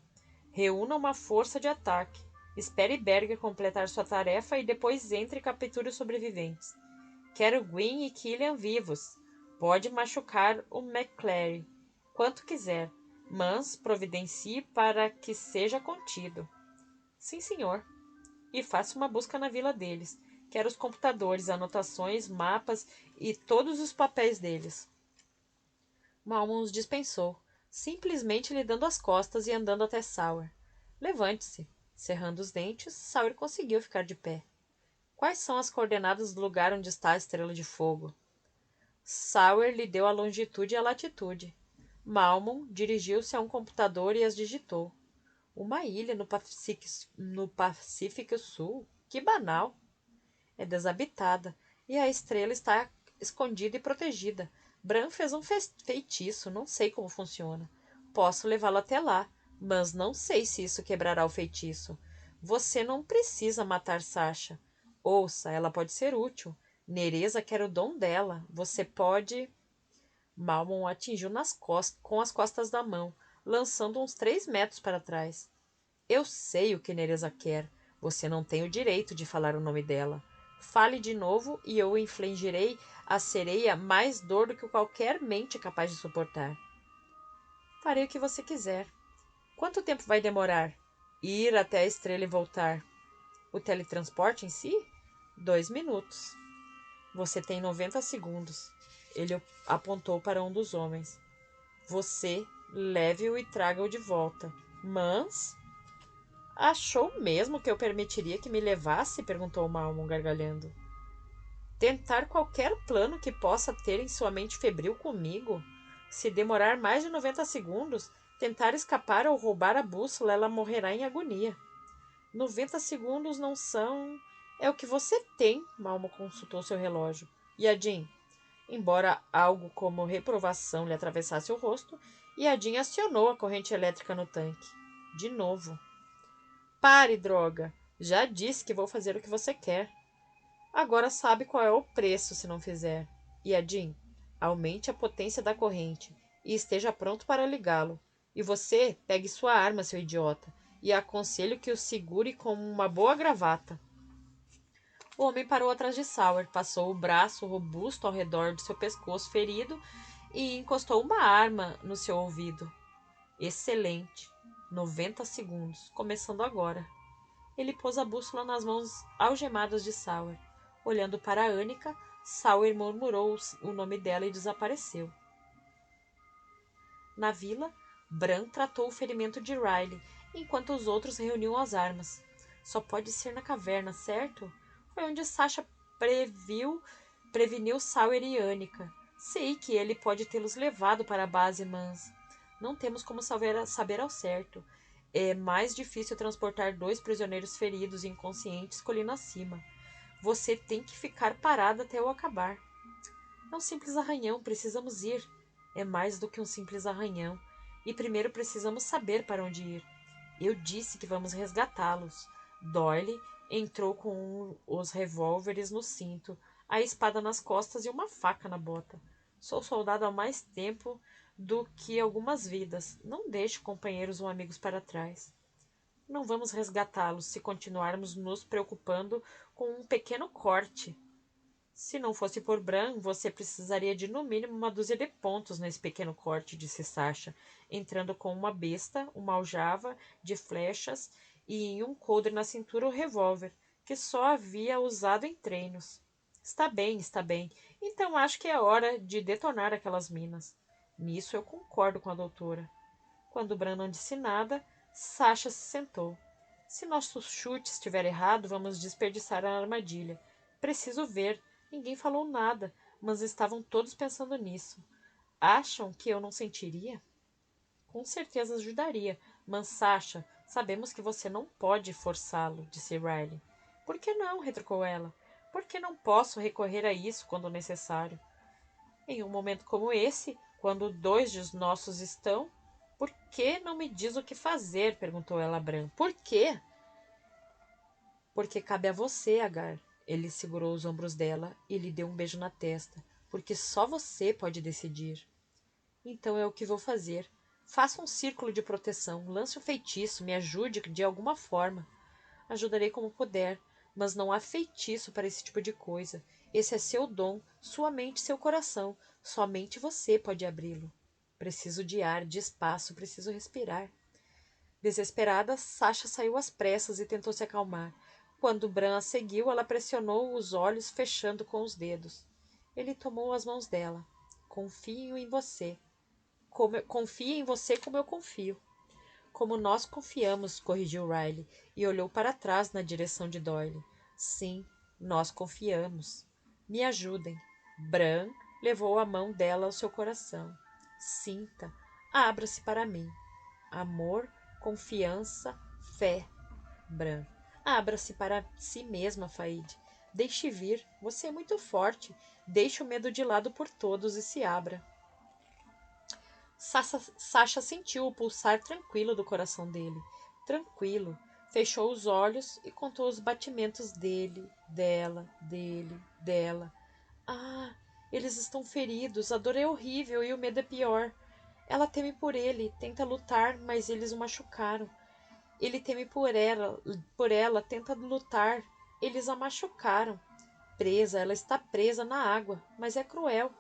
Reúna uma força de ataque. Espere Berger completar sua tarefa e depois entre e capture os sobreviventes. Quero Gwyn e Killian vivos. Pode machucar o McClary quanto quiser, mas providencie para que seja contido. Sim, senhor. E faça uma busca na vila deles. Quero os computadores, anotações, mapas e todos os papéis deles. Malmon os dispensou, simplesmente lhe dando as costas e andando até Sauer. Levante-se. Cerrando os dentes, Sauer conseguiu ficar de pé. Quais são as coordenadas do lugar onde está a estrela de fogo? Sauer lhe deu a longitude e a latitude. Malmon dirigiu-se a um computador e as digitou. Uma ilha no Pacífico Sul? Que banal! É desabitada e a estrela está escondida e protegida. Bran fez um feitiço, não sei como funciona. Posso levá-lo até lá, mas não sei se isso quebrará o feitiço. Você não precisa matar Sasha. Ouça, ela pode ser útil. Nereza quer o dom dela. Você pode. Malmon atingiu com as costas da mão, lançando uns 3 metros para trás. Eu sei o que Nereza quer. Você não tem o direito de falar o nome dela. Fale de novo e eu infligirei à sereia mais dor do que qualquer mente é capaz de suportar. Farei o que você quiser. Quanto tempo vai demorar? Ir até a estrela e voltar. O teletransporte em si? 2 minutos. Você tem 90 segundos. Ele apontou para um dos homens. Você leve-o e traga-o de volta. Mas... Achou mesmo que eu permitiria que me levasse? Perguntou Malmon, gargalhando. Tentar qualquer plano que possa ter em sua mente febril comigo? Se demorar mais de 90 segundos, tentar escapar ou roubar a bússola, ela morrerá em agonia. 90 segundos não são... É o que você tem, Malmo consultou seu relógio. Yadin, embora algo como reprovação lhe atravessasse o rosto, Yadin acionou a corrente elétrica no tanque. De novo. Pare, droga! Já disse que vou fazer o que você quer. Agora sabe qual é o preço se não fizer. Yadin, aumente a potência da corrente e esteja pronto para ligá-lo. E você, pegue sua arma, seu idiota, e aconselho que o segure com uma boa gravata. O homem parou atrás de Sauer, passou o braço robusto ao redor de seu pescoço ferido e encostou uma arma no seu ouvido. Excelente. 90 segundos, começando agora. Ele pôs a bússola nas mãos algemadas de Sauer. Olhando para Annika, Sauer murmurou o nome dela e desapareceu. Na vila, Bran tratou o ferimento de Riley, enquanto os outros reuniam as armas. Só pode ser na caverna, certo? Foi onde Sasha preveniu Sauer e Annika. Sei que ele pode tê-los levado para a base, mas não temos como saber ao certo. É mais difícil transportar 2 prisioneiros feridos e inconscientes colina acima. Você tem que ficar parada até eu acabar. É um simples arranhão, precisamos ir. É mais do que um simples arranhão. E primeiro precisamos saber para onde ir. Eu disse que vamos resgatá-los. Doyle entrou com os revólveres no cinto, a espada nas costas e uma faca na bota. Sou soldado há mais tempo do que algumas vidas. Não deixe companheiros ou amigos para trás. Não vamos resgatá-los se continuarmos nos preocupando com um pequeno corte. Se não fosse por Bran, você precisaria de no mínimo uma dúzia de pontos nesse pequeno corte, disse Sasha, entrando com uma besta, uma aljava de flechas e em um coldre na cintura o revólver, que só havia usado em treinos. Está bem, está bem. Então acho que é hora de detonar aquelas minas. Nisso eu concordo com a doutora. Quando Bran não disse nada, Sasha se sentou. Se nosso chute estiver errado, vamos desperdiçar a armadilha. Preciso ver. Ninguém falou nada, mas estavam todos pensando nisso. Acham que eu não sentiria? Com certeza ajudaria, mas Sasha, sabemos que você não pode forçá-lo, disse Riley. Por que não? Retrucou ela. Por que não posso recorrer a isso quando necessário? Em um momento como esse, quando 2 dos nossos estão... Por que não me diz o que fazer? Perguntou ela a Bran. Por quê? Porque cabe a você, Agar. Ele segurou os ombros dela e lhe deu um beijo na testa. Porque só você pode decidir. Então é o que vou fazer. Faça um círculo de proteção, lance um feitiço, me ajude de alguma forma. Ajudarei como puder, mas não há feitiço para esse tipo de coisa. Esse é seu dom, sua mente, seu coração. Somente você pode abri-lo. Preciso de ar, de espaço, preciso respirar. Desesperada, Sasha saiu às pressas e tentou se acalmar. Quando Bran a seguiu, ela pressionou os olhos, fechando com os dedos. Ele tomou as mãos dela. Confio em você. Confie em você como eu confio. Como nós confiamos, corrigiu Riley, e olhou para trás na direção de Doyle. Sim, nós confiamos. Me ajudem. Bran levou a mão dela ao seu coração. Sinta. Abra-se para mim. Amor, confiança, fé. Bran. Abra-se para si mesma, Faíde. Deixe vir. Você é muito forte. Deixe o medo de lado por todos e se abra. Sasha sentiu o pulsar tranquilo do coração dele. Tranquilo. Fechou os olhos e contou os batimentos dele, dela. Ah, eles estão feridos. A dor é horrível e o medo é pior. Ela teme por ele, tenta lutar, mas eles o machucaram. Ele teme por ela, tenta lutar. Eles a machucaram. Presa, ela está presa na água, mas é cruel.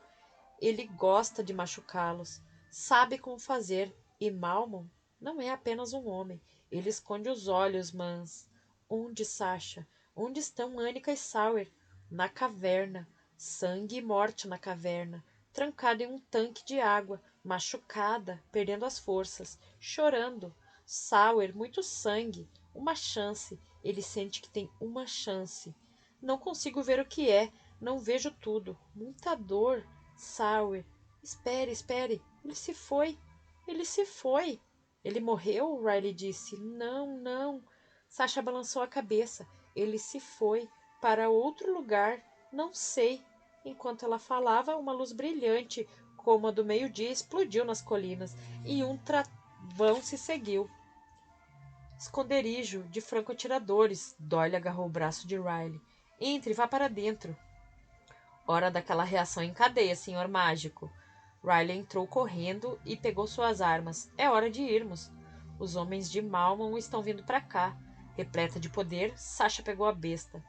Ele gosta de machucá-los. Sabe como fazer. E Malmon não é apenas um homem. Ele esconde os olhos, mas... Onde, Sasha? Onde estão Annika e Sauer? Na caverna. Sangue e morte na caverna. Trancada em um tanque de água. Machucada, perdendo as forças. Chorando. Sauer, muito sangue. Uma chance. Ele sente que tem uma chance. Não consigo ver o que é. Não vejo tudo. Muita dor. Sauer. Espere. Ele se foi. Ele se foi. Ele morreu? Riley disse. Não. Sasha balançou a cabeça. Ele se foi para outro lugar. Não sei. Enquanto ela falava, uma luz brilhante, como a do meio-dia, explodiu nas colinas e um travão se seguiu. Esconderijo de franco-atiradores. Doyle agarrou o braço de Riley. Entre, vá para dentro. Hora daquela reação em cadeia, senhor mágico. Riley entrou correndo e pegou suas armas. É hora de irmos. Os homens de Malmon estão vindo para cá. Repleta de poder, Sasha pegou a besta.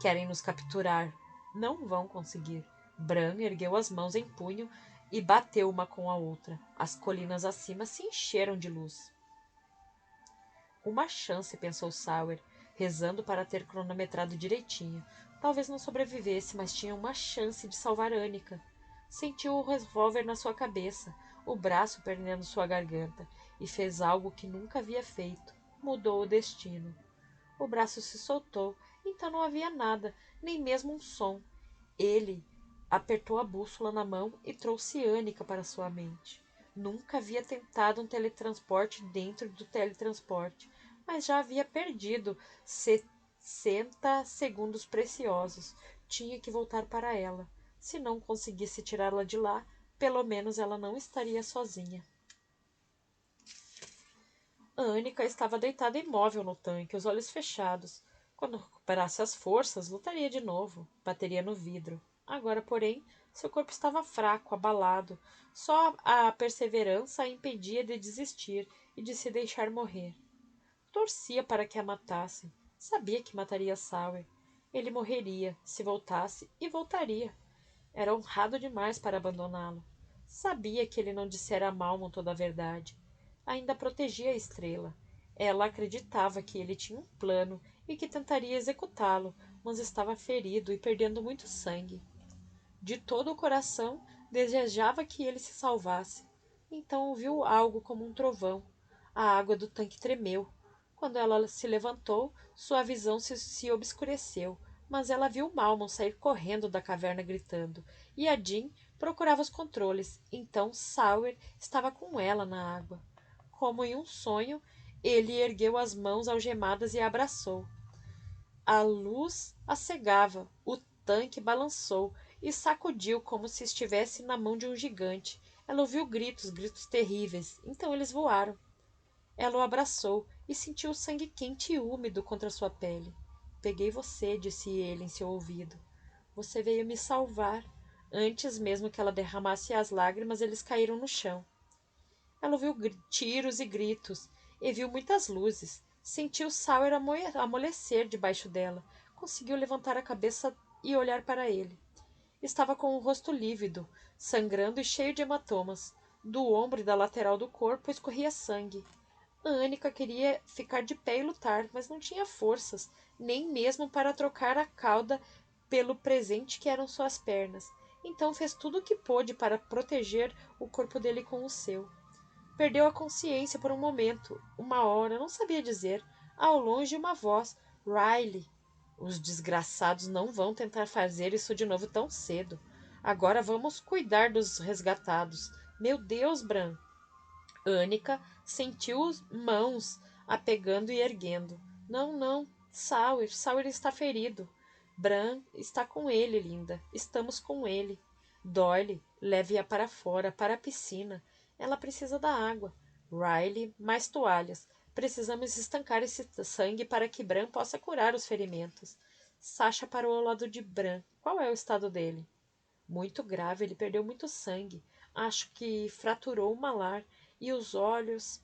Querem nos capturar. Não vão conseguir. Bran ergueu as mãos em punho e bateu uma com a outra. As colinas acima se encheram de luz. Uma chance, pensou Sauer, rezando para ter cronometrado direitinho. Talvez não sobrevivesse, mas tinha uma chance de salvar Annika. Sentiu o revólver na sua cabeça, o braço prendendo sua garganta, e fez algo que nunca havia feito. Mudou o destino. O braço se soltou, então não havia nada, nem mesmo um som. Ele apertou a bússola na mão e trouxe Annika para sua mente. Nunca havia tentado um teletransporte dentro do teletransporte, mas já havia perdido 60 segundos preciosos. Tinha que voltar para ela. Se não conseguisse tirá-la de lá, pelo menos ela não estaria sozinha. A Annika estava deitada imóvel no tanque, os olhos fechados. Quando recuperasse as forças, lutaria de novo, bateria no vidro. Agora, porém, seu corpo estava fraco, abalado. Só a perseverança a impedia de desistir e de se deixar morrer. Torcia para que a matassem. Sabia que mataria Sauer. Ele morreria, se voltasse, e voltaria. Era honrado demais para abandoná-lo. Sabia que ele não dissera a Malmon toda a verdade. Ainda protegia a estrela. Ela acreditava que ele tinha um plano e que tentaria executá-lo, mas estava ferido e perdendo muito sangue. De todo o coração, desejava que ele se salvasse. Então ouviu algo como um trovão. A água do tanque tremeu. Quando ela se levantou, sua visão se obscureceu, mas ela viu Malmon sair correndo da caverna gritando, e a Jean procurava os controles. Então Sauer estava com ela na água. Como em um sonho, ele ergueu as mãos algemadas e a abraçou. A luz a cegava, o tanque balançou e sacudiu como se estivesse na mão de um gigante. Ela ouviu gritos terríveis. Então eles voaram. Ela o abraçou e sentiu o sangue quente e úmido contra sua pele. Peguei você, disse ele em seu ouvido. Você veio me salvar. Antes mesmo que ela derramasse as lágrimas, eles caíram no chão. Ela ouviu tiros e gritos, e viu muitas luzes. Sentiu Sauer amolecer debaixo dela. Conseguiu levantar a cabeça e olhar para ele. Estava com o rosto lívido, sangrando e cheio de hematomas. Do ombro e da lateral do corpo escorria sangue. A Annika queria ficar de pé e lutar, mas não tinha forças, nem mesmo para trocar a cauda pelo presente que eram suas pernas. Então fez tudo o que pôde para proteger o corpo dele com o seu. Perdeu a consciência por um momento, uma hora, não sabia dizer. Ao longe, uma voz. Riley. Os desgraçados não vão tentar fazer isso de novo tão cedo. Agora vamos cuidar dos resgatados. Meu Deus, Bran. Anika sentiu mãos a pegando e erguendo. Não, não, Sauer está ferido. Bran está com ele, linda. Estamos com ele. Doyle, leve-a para fora, para a piscina. Ela precisa da água. Riley, mais toalhas. Precisamos estancar esse sangue para que Bran possa curar os ferimentos. Sasha parou ao lado de Bran. Qual é o estado dele? Muito grave, ele perdeu muito sangue. Acho que fraturou o malar e os olhos.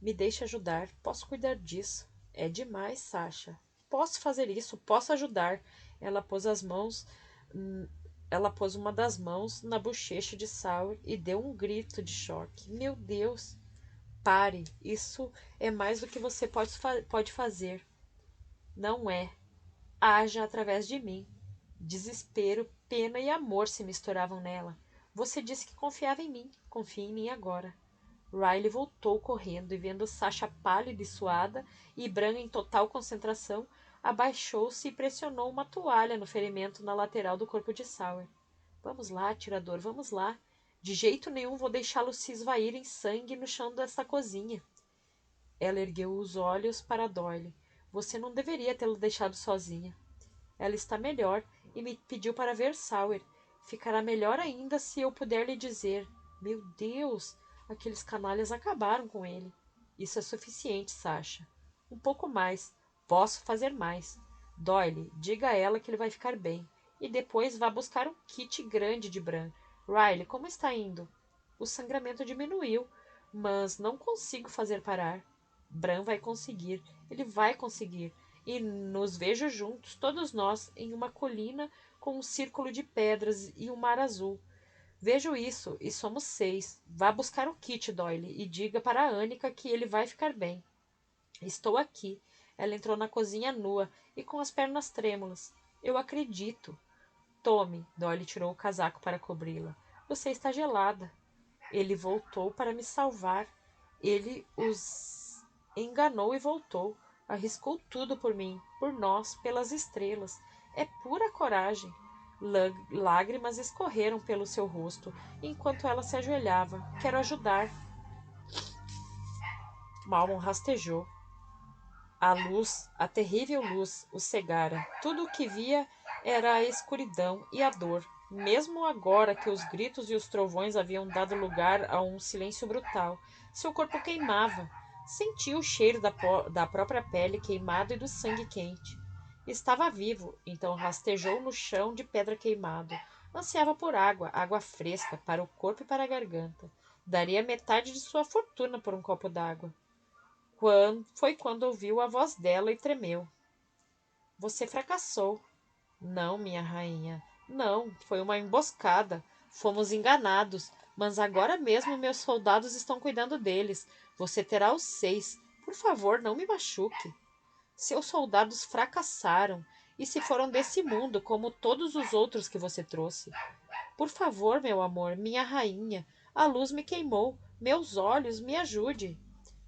Me deixe ajudar. Posso cuidar disso. É demais, Sasha. Posso fazer isso, posso ajudar. Ela pôs as mãos. Ela pôs uma das mãos na bochecha de Sauer e deu um grito de choque. Meu Deus! Pare! Isso é mais do que você pode fazer. Não é. Haja através de mim. Desespero, pena e amor se misturavam nela. Você disse que confiava em mim. Confie em mim agora. Riley voltou correndo e, vendo Sasha pálida e suada e Bran em total concentração, abaixou-se e pressionou uma toalha no ferimento na lateral do corpo de Sauer. Vamos lá, atirador, vamos lá. De jeito nenhum vou deixá-lo se esvair em sangue no chão desta cozinha. Ela ergueu os olhos para Doyle. Você não deveria tê-lo deixado sozinha. Ela está melhor e me pediu para ver Sauer. Ficará melhor ainda se eu puder lhe dizer. Meu Deus! Aqueles canalhas acabaram com ele. Isso é suficiente, Sasha. Um pouco mais. Posso fazer mais. Doyle, diga a ela que ele vai ficar bem. E depois vá buscar um kit grande de Bran. Riley, como está indo? O sangramento diminuiu, mas não consigo fazer parar. Bran vai conseguir. Ele vai conseguir. E nos vejo juntos, todos nós, em uma colina com um círculo de pedras e um mar azul. Vejo isso, e somos 6. Vá buscar o kit, Doyle, e diga para a Anika que ele vai ficar bem. Estou aqui. Ela entrou na cozinha nua e com as pernas trêmulas. Eu acredito. Tome. Doyle tirou o casaco para cobri-la. Você está gelada. Ele voltou para me salvar. Ele os enganou e voltou. Arriscou tudo por mim, por nós, pelas estrelas. É pura coragem. Lágrimas escorreram pelo seu rosto, enquanto ela se ajoelhava. Quero ajudar. Malmon rastejou. A luz, a terrível luz, o cegara. Tudo o que via era a escuridão e a dor, mesmo agora que os gritos e os trovões haviam dado lugar a um silêncio brutal. Seu corpo queimava. Sentia o cheiro da própria pele queimada e do sangue quente. Estava vivo, então rastejou no chão de pedra queimado. Ansiava por água, água fresca, para o corpo e para a garganta. Daria metade de sua fortuna por um copo d'água. Foi quando ouviu a voz dela e tremeu. Você fracassou. Não, minha rainha. Não, foi uma emboscada. Fomos enganados, mas agora mesmo meus soldados estão cuidando deles. Você terá os 6. Por favor, não me machuque. Seus soldados fracassaram e se foram desse mundo como todos os outros que você trouxe. Por favor, meu amor, minha rainha, a luz me queimou. Meus olhos, me ajude.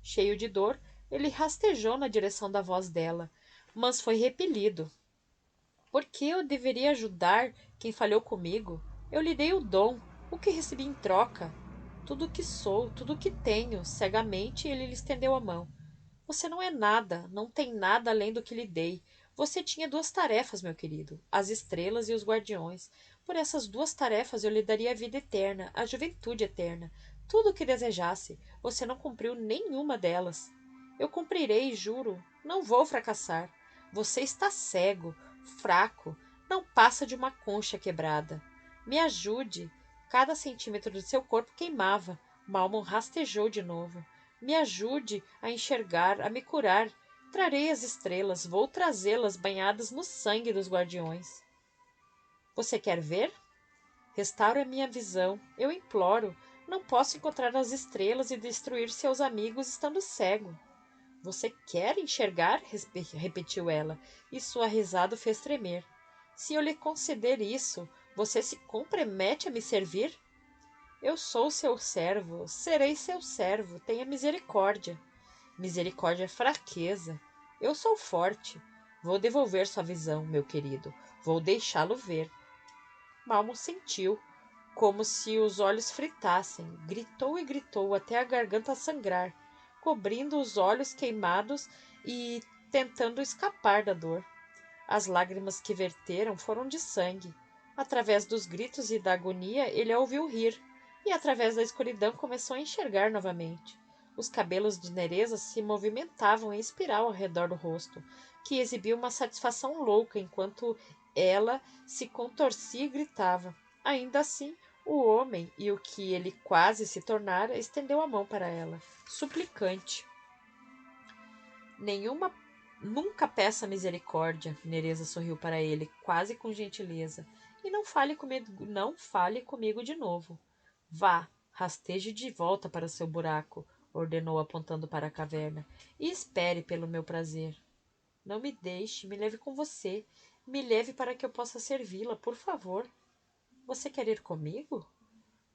Cheio de dor, ele rastejou na direção da voz dela, mas foi repelido. Por que eu deveria ajudar quem falhou comigo? Eu lhe dei o dom. O que recebi em troca? Tudo o que sou, tudo o que tenho. Cegamente ele lhe estendeu a mão. Você não é nada, não tem nada além do que lhe dei. Você tinha 2 tarefas, meu querido, as estrelas e os guardiões. Por essas 2 tarefas eu lhe daria a vida eterna, a juventude eterna. Tudo o que desejasse. Você não cumpriu nenhuma delas. Eu cumprirei, juro. Não vou fracassar. Você está cego, fraco, não passa de uma concha quebrada. Me ajude. Cada centímetro do seu corpo queimava. Malmon rastejou de novo. Me ajude a enxergar, a me curar. Trarei as estrelas, vou trazê-las banhadas no sangue dos guardiões. Você quer ver? Restaure a minha visão, eu imploro. Não posso encontrar as estrelas e destruir seus amigos estando cego. Você quer enxergar? Repetiu ela, e sua risada o fez tremer. Se eu lhe conceder isso, você se compromete a me servir? Eu sou seu servo, serei seu servo, tenha misericórdia. Misericórdia é fraqueza. Eu sou forte. Vou devolver sua visão, meu querido. Vou deixá-lo ver. Malmo sentiu. como se os olhos fritassem. Gritou e gritou até a garganta sangrar, cobrindo os olhos queimados e tentando escapar da dor. As lágrimas que verteram foram de sangue. Através dos gritos e da agonia, ele a ouviu rir, e através da escuridão começou a enxergar novamente. Os cabelos de Nereza se movimentavam em espiral ao redor do rosto, que exibia uma satisfação louca enquanto ela se contorcia e gritava. Ainda assim, o homem, e o que ele quase se tornara, estendeu a mão para ela, suplicante. Nenhuma Nunca peça misericórdia, Nereza sorriu para ele, quase com gentileza. E não fale comigo de novo. Vá, rasteje de volta para seu buraco, ordenou apontando para a caverna, e espere pelo meu prazer. Não me deixe, me leve com você. Me leve para que eu possa servi-la, por favor. Você quer ir comigo?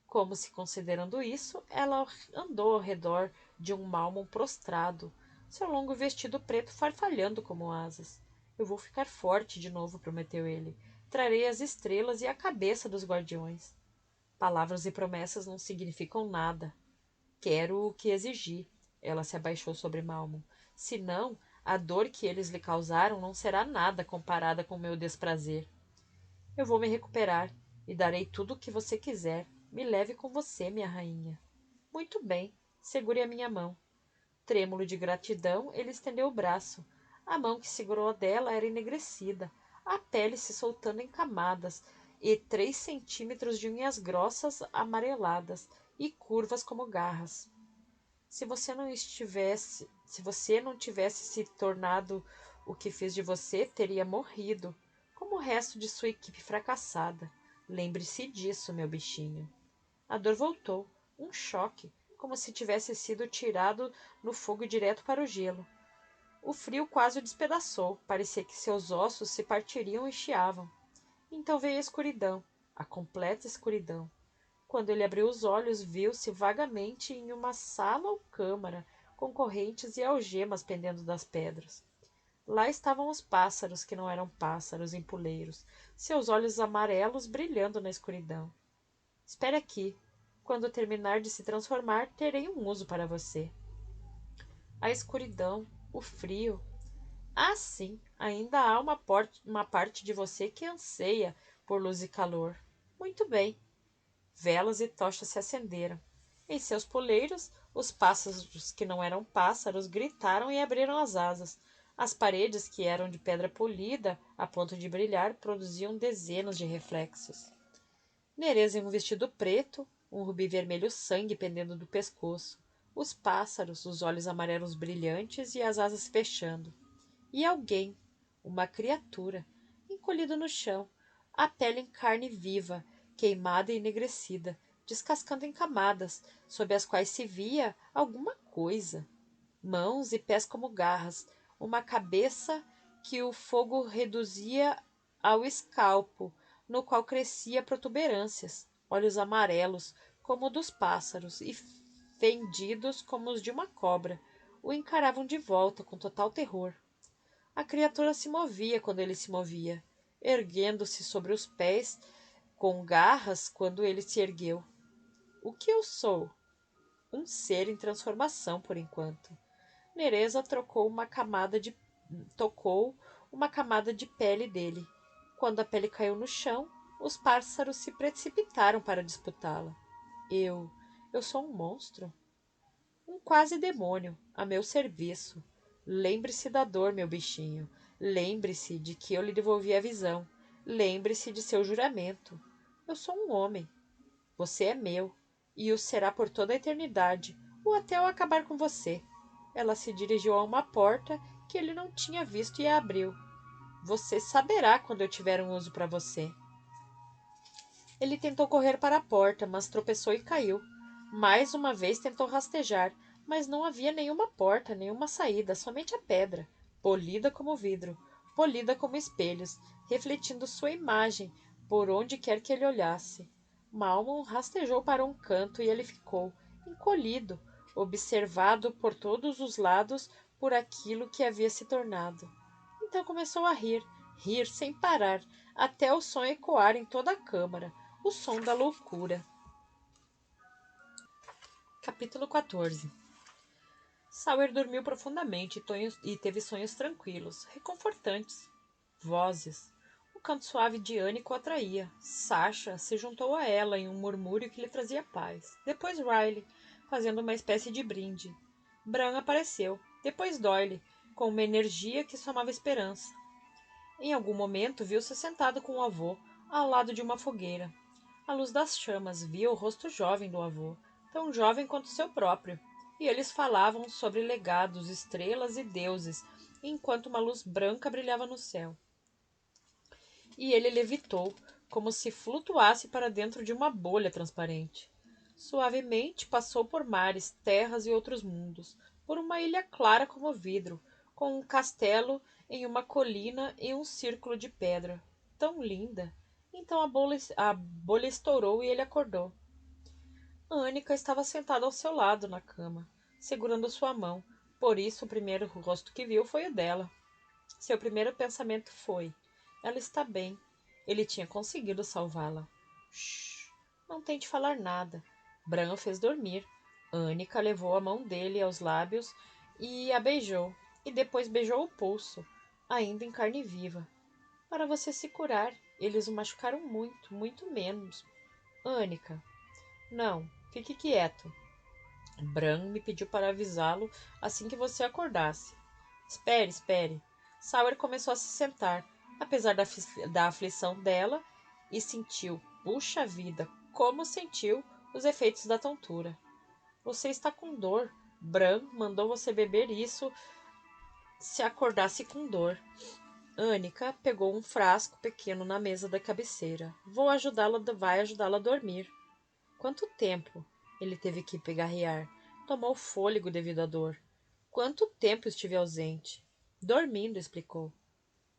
Como se considerando isso, ela andou ao redor de um málmon prostrado, seu longo vestido preto farfalhando como asas. Eu vou ficar forte de novo, prometeu ele. Trarei as estrelas e a cabeça dos guardiões. Palavras e promessas não significam nada. Quero o que exigi. Ela se abaixou sobre Malmon. Senão, a dor que eles lhe causaram não será nada comparada com meu desprazer. Eu vou me recuperar e darei tudo o que você quiser. Me leve com você, minha rainha. Muito bem. Segure a minha mão. Trêmulo de gratidão, ele estendeu o braço. A mão que segurou a dela era enegrecida, a pele se soltando em camadas, e 3 centímetros de unhas grossas amareladas e curvas como garras. Se você não tivesse se tornado o que fez de você, teria morrido, como o resto de sua equipe fracassada. Lembre-se disso, meu bichinho. A dor voltou, um choque, como se tivesse sido tirado no fogo direto para o gelo. O frio quase o despedaçou, parecia que seus ossos se partiriam e chiavam. Então veio a escuridão, a completa escuridão. Quando ele abriu os olhos, viu-se vagamente em uma sala ou câmara, com correntes e algemas pendendo das pedras. Lá estavam os pássaros, que não eram pássaros, empuleiros, seus olhos amarelos brilhando na escuridão. Espere aqui. Quando terminar de se transformar, terei um uso para você. A escuridão, o frio. Ah, sim, ainda há uma parte de você que anseia por luz e calor. Muito bem. Velas e tochas se acenderam. Em seus poleiros, os pássaros que não eram pássaros gritaram e abriram as asas. As paredes, que eram de pedra polida a ponto de brilhar, produziam dezenas de reflexos. Nereza em um vestido preto, um rubi vermelho sangue pendendo do pescoço, os pássaros, os olhos amarelos brilhantes e as asas fechando. E alguém, uma criatura, encolhido no chão, a pele em carne viva, queimada e enegrecida, descascando em camadas, sob as quais se via alguma coisa. Mãos e pés como garras, uma cabeça que o fogo reduzia ao escalpo, no qual crescia protuberâncias, olhos amarelos, como o dos pássaros, e fendidos como os de uma cobra, o encaravam de volta com total terror. A criatura se movia quando ele se movia, erguendo-se sobre os pés, com garras quando ele se ergueu. O que eu sou? Um ser em transformação, por enquanto. Nereza tocou uma camada de pele dele. Quando a pele caiu no chão, os pássaros se precipitaram para disputá-la. Eu sou um monstro? Um quase demônio, a meu serviço. Lembre-se da dor, meu bichinho. Lembre-se de que eu lhe devolvi a visão. Lembre-se de seu juramento. Eu sou um homem. Você é meu, e o será por toda a eternidade, ou até eu acabar com você. Ela se dirigiu a uma porta que ele não tinha visto e a abriu. Você saberá quando eu tiver um uso para você. Ele tentou correr para a porta, mas tropeçou e caiu. Mais uma vez tentou rastejar, mas não havia nenhuma porta, nenhuma saída, somente a pedra, polida como vidro, polida como espelhos, refletindo sua imagem por onde quer que ele olhasse. Malmon rastejou para um canto e ele ficou, encolhido, observado por todos os lados por aquilo que havia se tornado. Então começou a rir, rir sem parar, até o som ecoar em toda a câmara. O som da loucura. Capítulo 14. Sawyer dormiu profundamente e teve sonhos tranquilos, reconfortantes. Vozes. O canto suave de Annie o atraía. Sasha se juntou a ela em um murmúrio que lhe trazia paz. Depois Riley, fazendo uma espécie de brinde. Bran apareceu. Depois Doyle, com uma energia que somava esperança. Em algum momento viu-se sentado com o avô, ao lado de uma fogueira. À luz das chamas, via o rosto jovem do avô, tão jovem quanto seu próprio, e eles falavam sobre legados, estrelas e deuses, enquanto uma luz branca brilhava no céu. E ele levitou, como se flutuasse para dentro de uma bolha transparente. Suavemente passou por mares, terras e outros mundos, por uma ilha clara como vidro, com um castelo em uma colina e um círculo de pedra. Tão linda! Então a bolha estourou e ele acordou. Anica estava sentada ao seu lado na cama, segurando sua mão. Por isso, o primeiro rosto que viu foi o dela. Seu primeiro pensamento foi: ela está bem. Ele tinha conseguido salvá-la. Shhh, não tente falar nada. Bran o fez dormir. Anica levou a mão dele aos lábios e a beijou, e depois beijou o pulso, ainda em carne viva. Para você se curar, eles o machucaram muito, muito menos. Anica. Não, fique quieto. Bran me pediu para avisá-lo assim que você acordasse. Espere, espere. Sawyer começou a se sentar, apesar da aflição dela, e sentiu, puxa vida, como sentiu os efeitos da tontura. Você está com dor. Bran mandou você beber isso se acordasse com dor. Anica pegou um frasco pequeno na mesa da cabeceira. Vai ajudá-la a dormir. Quanto tempo? Ele teve que pigarrear. Tomou fôlego devido à dor. Quanto tempo estive ausente? Dormindo, explicou.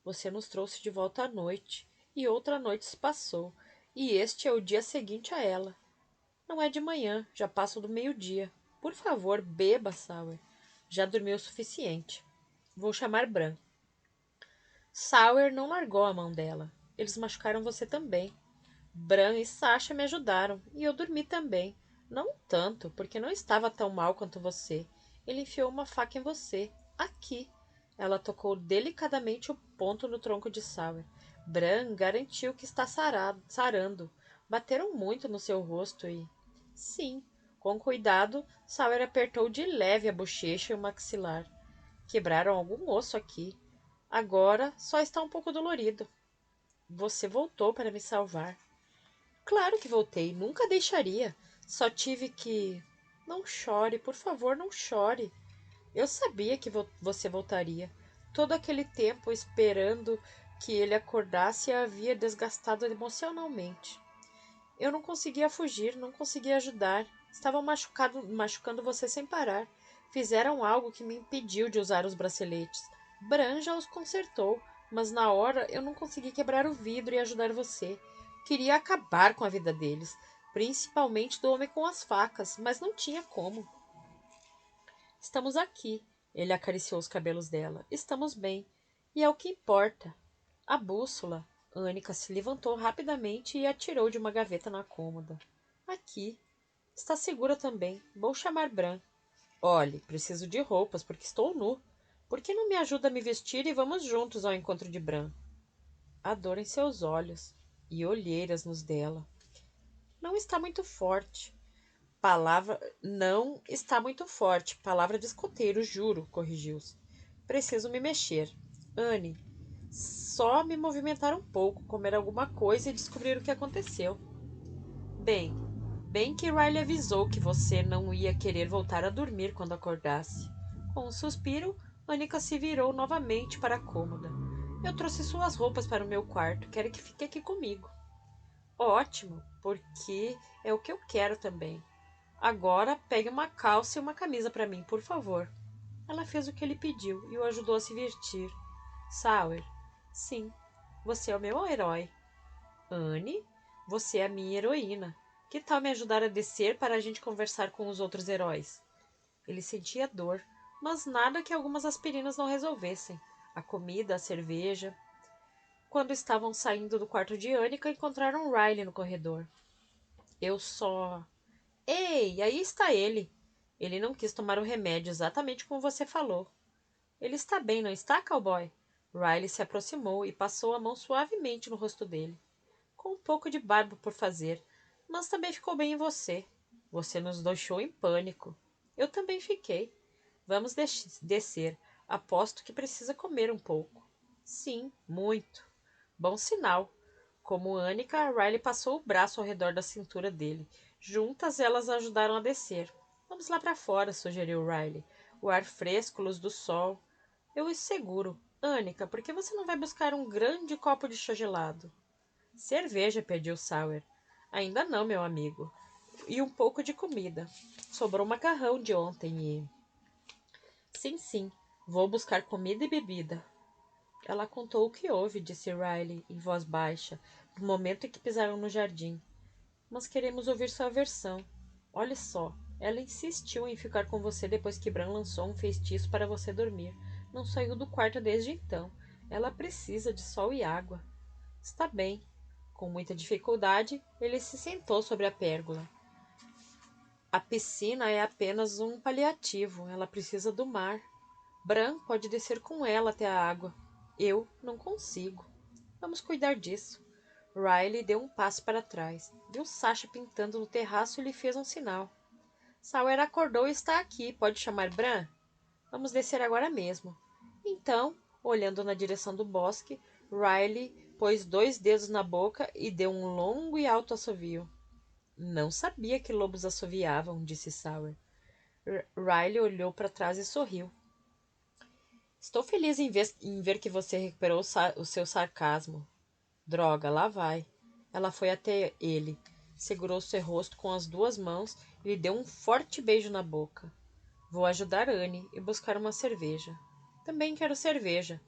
Você nos trouxe de volta à noite, e outra noite se passou, e este é o dia seguinte a ela. Não é de manhã, já passo do meio-dia. Por favor, beba, Sawyer. Já dormiu o suficiente. Vou chamar Bran. Sawyer não largou a mão dela. Eles machucaram você também. Bran e Sasha me ajudaram, e eu dormi também. Não tanto, porque não estava tão mal quanto você. Ele enfiou uma faca em você. Aqui. Ela tocou delicadamente o ponto no tronco de Sawyer. Bran garantiu que está sarando. Bateram muito no seu rosto e... Sim. Com cuidado, Sawyer apertou de leve a bochecha e o maxilar. Quebraram algum osso aqui. Agora só está um pouco dolorido. Você voltou para me salvar. Claro que voltei, nunca deixaria. Só tive que... Não chore, por favor, não chore. Eu sabia que você voltaria. Todo aquele tempo esperando que ele acordasse havia desgastado emocionalmente. Eu não conseguia fugir, não conseguia ajudar. Estavam machucando você sem parar. Fizeram algo que me impediu de usar os braceletes. Bran já os consertou, mas na hora eu não consegui quebrar o vidro e ajudar você. Queria acabar com a vida deles, principalmente do homem com as facas, mas não tinha como. Estamos aqui. Ele acariciou os cabelos dela. Estamos bem. E é o que importa. A bússola. Anica se levantou rapidamente e atirou de uma gaveta na cômoda. Aqui. Está segura também. Vou chamar Bran. Olhe, preciso de roupas porque estou nu. Por que não me ajuda a me vestir e vamos juntos ao encontro de Bran? A dor em seus olhos e olheiras nos dela. Não está muito forte. Palavra não está muito forte. Palavra de escoteiro, juro, corrigiu-se. Preciso me mexer. Anne, só me movimentar um pouco, comer alguma coisa e descobrir o que aconteceu. Bem que Riley avisou que você não ia querer voltar a dormir quando acordasse. Com um suspiro, Anica se virou novamente para a cômoda. Eu trouxe suas roupas para o meu quarto. Quero que fique aqui comigo. Ótimo, porque é o que eu quero também. Agora pegue uma calça e uma camisa para mim, por favor. Ela fez o que ele pediu e o ajudou a se vestir. Sawyer, sim, você é o meu herói. Anne, você é a minha heroína. Que tal me ajudar a descer para a gente conversar com os outros heróis? Ele sentia dor, mas nada que algumas aspirinas não resolvessem. A comida, a cerveja. Quando estavam saindo do quarto de Annika, encontraram Riley no corredor. Eu só... Ei, aí está ele. Ele não quis tomar o remédio exatamente como você falou. Ele está bem, não está, cowboy? Riley se aproximou e passou a mão suavemente no rosto dele. Com um pouco de barba por fazer, mas também ficou bem em você. Você nos deixou em pânico. Eu também fiquei. Vamos descer. Aposto que precisa comer um pouco. Sim, muito. Bom sinal. Como Annika, Riley passou o braço ao redor da cintura dele. Juntas, elas ajudaram a descer. Vamos lá para fora, sugeriu Riley. O ar fresco, luz do sol. Eu o seguro. Annika, por que você não vai buscar um grande copo de chá gelado? Cerveja, pediu Sawyer. Ainda não, meu amigo. E um pouco de comida. Sobrou macarrão de ontem e... Sim, sim. Vou buscar comida e bebida. Ela contou o que houve, disse Riley, em voz baixa, no momento em que pisaram no jardim. Mas queremos ouvir sua versão. Olhe só, ela insistiu em ficar com você depois que Bran lançou um feitiço para você dormir. Não saiu do quarto desde então. Ela precisa de sol e água. Está bem. Com muita dificuldade, ele se sentou sobre a pérgola. A piscina é apenas um paliativo. Ela precisa do mar. Bran pode descer com ela até a água. Eu não consigo. Vamos cuidar disso. Riley deu um passo para trás. Viu Sasha pintando no terraço e lhe fez um sinal. Sawyer acordou e está aqui. Pode chamar Bran? Vamos descer agora mesmo. Então, olhando na direção do bosque, Riley pôs 2 dedos na boca e deu um longo e alto assovio. Não sabia que lobos assoviavam, disse Sawyer. Riley olhou para trás e sorriu. Estou feliz em ver que você recuperou o seu sarcasmo. Droga, lá vai. Ela foi até ele, segurou seu rosto com as 2 mãos e lhe deu um forte beijo na boca. Vou ajudar Anne e buscar uma cerveja. Também quero cerveja.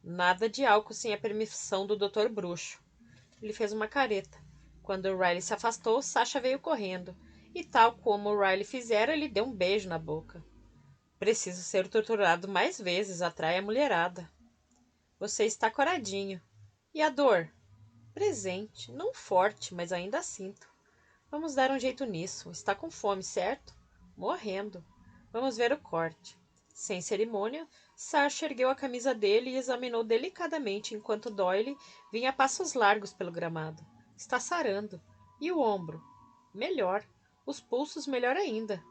Nada de álcool sem a permissão do Dr. Bruxo. Ele fez uma careta. Quando Riley se afastou, Sasha veio correndo. E tal como Riley fizera, lhe deu um beijo na boca. Preciso ser torturado mais vezes, atrai a mulherada. Você está coradinho. E a dor? Presente, não forte, mas ainda sinto. Vamos dar um jeito nisso. Está com fome, certo? Morrendo. Vamos ver o corte. Sem cerimônia, Sasha ergueu a camisa dele e examinou delicadamente enquanto Doyle vinha a passos largos pelo gramado. Está sarando. E o ombro? Melhor. Os pulsos melhor ainda.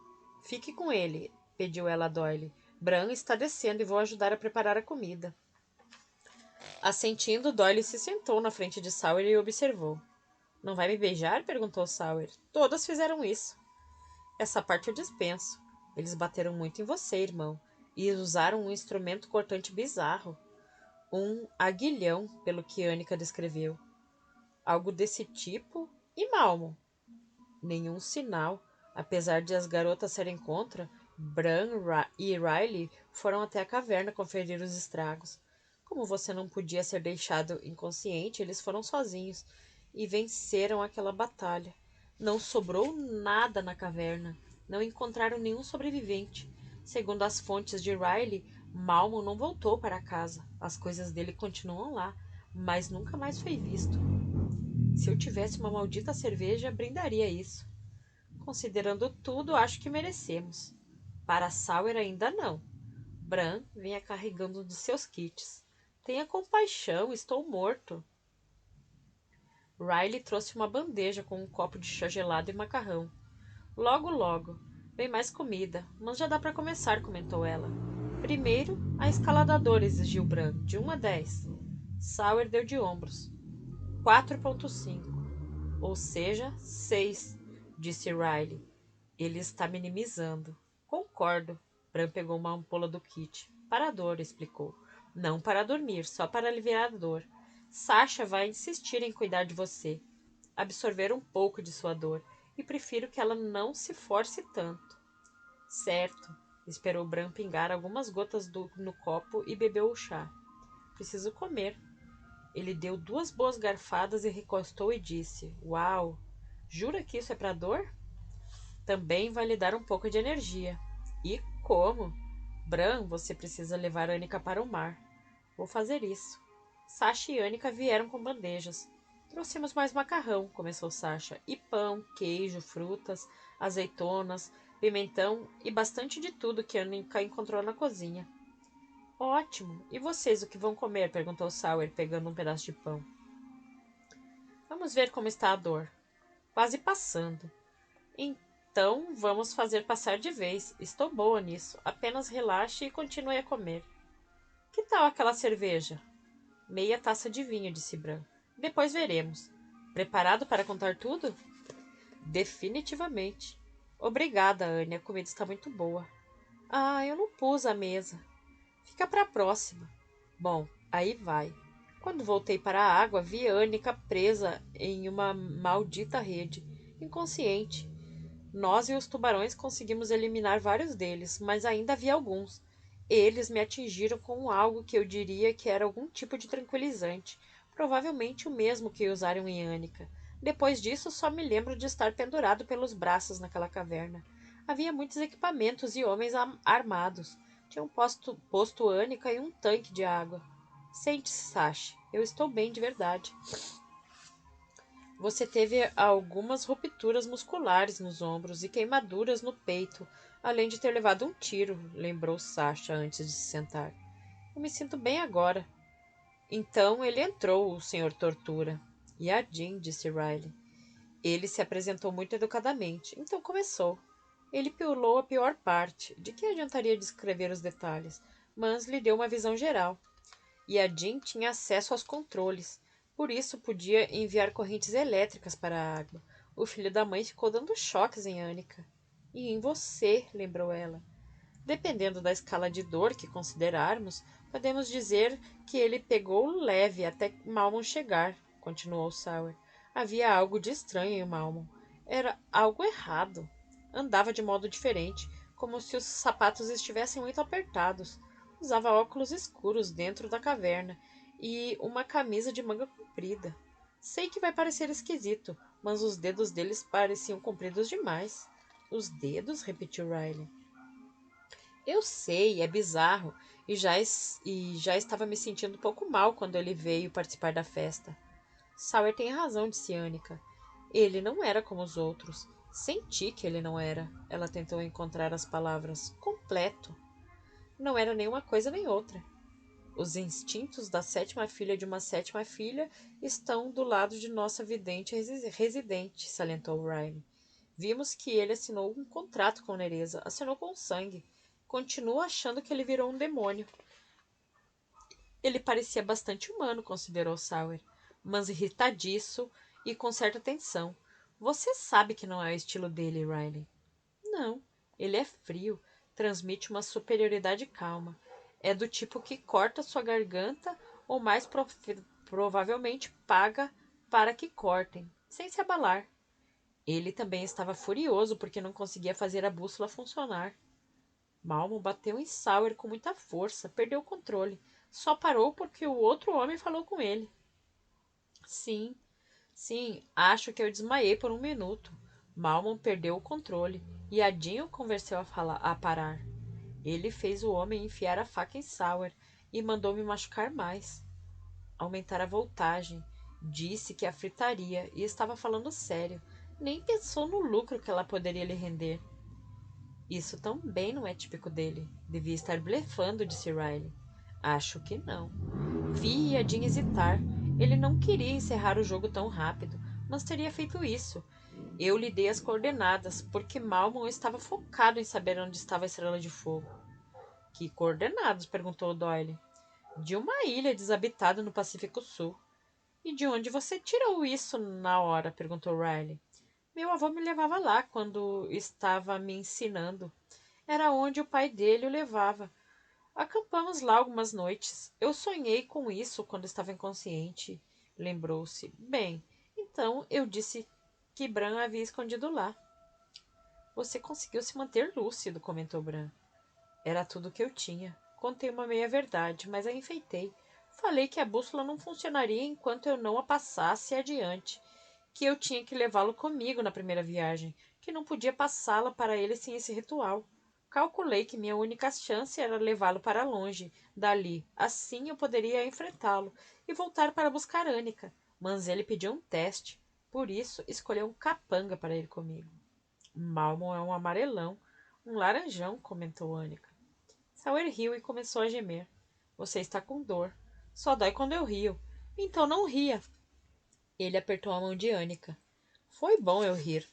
Fique com ele, pediu ela a Doyle. Bran está descendo e vou ajudar a preparar a comida. Assentindo, Doyle se sentou na frente de Sawyer e observou. Não vai me beijar? Perguntou Sawyer. Todas fizeram isso. Essa parte eu dispenso. Eles bateram muito em você, irmão, e usaram um instrumento cortante bizarro. Um aguilhão, pelo que Annika descreveu. Algo desse tipo? E Malmo? Nenhum sinal. Apesar de as garotas serem contra, Bran e Riley foram até a caverna conferir os estragos. Como você não podia ser deixado inconsciente, eles foram sozinhos e venceram aquela batalha. Não sobrou nada na caverna. Não encontraram nenhum sobrevivente. Segundo as fontes de Riley, Malmo não voltou para casa. As coisas dele continuam lá, mas nunca mais foi visto. Se eu tivesse uma maldita cerveja, brindaria isso. Considerando tudo, acho que merecemos. Para Sawyer ainda não. Bran vinha carregando um dos seus kits. Tenha compaixão, estou morto. Riley trouxe uma bandeja com um copo de chá gelado e macarrão. Logo, logo. Vem mais comida, mas já dá para começar, comentou ela. Primeiro, a escala da dor, exigiu Bran, de 1 a 10. Sawyer deu de ombros. 4,5. Ou seja, 6, disse Riley. Ele está minimizando. Concordo. Bran pegou uma ampola do kit. Para a dor, explicou. Não para dormir, só para aliviar a dor. Sasha vai insistir em cuidar de você. Absorver um pouco de sua dor. E prefiro que ela não se force tanto. Certo. Esperou Bran pingar algumas gotas no copo e bebeu o chá. Preciso comer. Ele deu 2 boas garfadas e recostou e disse, Uau, jura que isso é para dor? Também vai lhe dar um pouco de energia. E como? Bran, você precisa levar Annika para o mar. Vou fazer isso. Sasha e Anika vieram com bandejas. Trouxemos mais macarrão, começou Sasha, e pão, queijo, frutas, azeitonas, pimentão e bastante de tudo que Anika encontrou na cozinha. Ótimo! E vocês o que vão comer? Perguntou Sawyer, pegando um pedaço de pão. Vamos ver como está a dor. Quase passando. Então vamos fazer passar de vez. Estou boa nisso. Apenas relaxe e continue a comer. Que tal aquela cerveja? Meia taça de vinho, disse Bran. Depois veremos. Preparado para contar tudo? Definitivamente. Obrigada, Anne. A comida está muito boa. Ah, eu não pus a mesa. Fica para a próxima. Bom, aí vai. Quando voltei para a água, vi Anica presa em uma maldita rede, inconsciente. Nós e os tubarões conseguimos eliminar vários deles, mas ainda havia alguns. Eles me atingiram com algo que eu diria que era algum tipo de tranquilizante, provavelmente o mesmo que usaram em Anica. Depois disso, só me lembro de estar pendurado pelos braços naquela caverna. Havia muitos equipamentos e homens armados. Tinham posto Anica e um tanque de água. Sente-se, Sashi. Eu estou bem de verdade. Você teve algumas rupturas musculares nos ombros e queimaduras no peito, além de ter levado um tiro, lembrou Sasha antes de se sentar. Eu me sinto bem agora. Então ele entrou, o Senhor Tortura. E a Jean, disse Riley. Ele se apresentou muito educadamente, então começou. Ele pulou a pior parte. De que adiantaria descrever os detalhes? Mas lhe deu uma visão geral. E a Jean tinha acesso aos controles. Por isso podia enviar correntes elétricas para a água. O filho da mãe ficou dando choques em Anica. E em você, lembrou ela. Dependendo da escala de dor que considerarmos, podemos dizer que ele pegou leve até Malmon chegar, continuou Sawyer. Havia algo de estranho em Malmon. Era algo errado. Andava de modo diferente, como se os sapatos estivessem muito apertados. Usava óculos escuros dentro da caverna e uma camisa de manga comprida. Sei que vai parecer esquisito, mas os dedos deles pareciam compridos demais. Os dedos? Repetiu Riley. Eu sei, é bizarro, e já estava me sentindo um pouco mal quando ele veio participar da festa. Sawyer tem razão, disse Anica. Ele não era como os outros. Senti que ele não era. Ela tentou encontrar as palavras. Completo. Não era nem uma coisa nem outra. Os instintos da sétima filha de uma sétima filha estão do lado de nossa vidente residente, salientou Riley. Vimos que ele assinou um contrato com Nereza. Assinou com sangue. Continuo achando que ele virou um demônio. Ele parecia bastante humano, considerou Sawyer, mas irritadiço e com certa tensão. Você sabe que não é o estilo dele, Riley. Não, ele é frio, transmite uma superioridade calma. É do tipo que corta sua garganta ou mais provavelmente paga para que cortem, sem se abalar. Ele também estava furioso porque não conseguia fazer a bússola funcionar. Malmo bateu em Sawyer com muita força, perdeu o controle. Só parou porque o outro homem falou com ele. Sim, sim, acho que eu desmaiei por um minuto. Malmon perdeu o controle e a Jean o convenceu a parar. Ele fez o homem enfiar a faca em Sawyer e mandou me machucar mais. Aumentar a voltagem. Disse que a fritaria e estava falando sério. Nem pensou no lucro que ela poderia lhe render. Isso também não é típico dele. Devia estar blefando, disse Riley. Acho que não. Vi a Jean hesitar. Ele não queria encerrar o jogo tão rápido, mas teria feito isso. Eu lhe dei as coordenadas, porque Malmon estava focado em saber onde estava a Estrela de Fogo. Que coordenadas? Perguntou Doyle. De uma ilha desabitada no Pacífico Sul. E de onde você tirou isso na hora? Perguntou Riley. Meu avô me levava lá quando estava me ensinando. Era onde o pai dele o levava. Acampamos lá algumas noites. Eu sonhei com isso quando estava inconsciente. Lembrou-se. Bem, então eu disse que Bran havia escondido lá. Você conseguiu se manter lúcido, comentou Bran. Era tudo o que eu tinha. Contei uma meia-verdade, mas a enfeitei. Falei que a bússola não funcionaria enquanto eu não a passasse adiante, que eu tinha que levá-lo comigo na primeira viagem, que não podia passá-la para ele sem esse ritual. Calculei que minha única chance era levá-lo para longe dali. Assim eu poderia enfrentá-lo e voltar para buscar Anica. Mas ele pediu um teste. Por isso, escolheu um capanga para ir comigo. Malmon é um amarelão, um laranjão, comentou Anica. Sawyer riu e começou a gemer. Você está com dor. Só dói quando eu rio. Então não ria. Ele apertou a mão de Anica. Foi bom eu rir.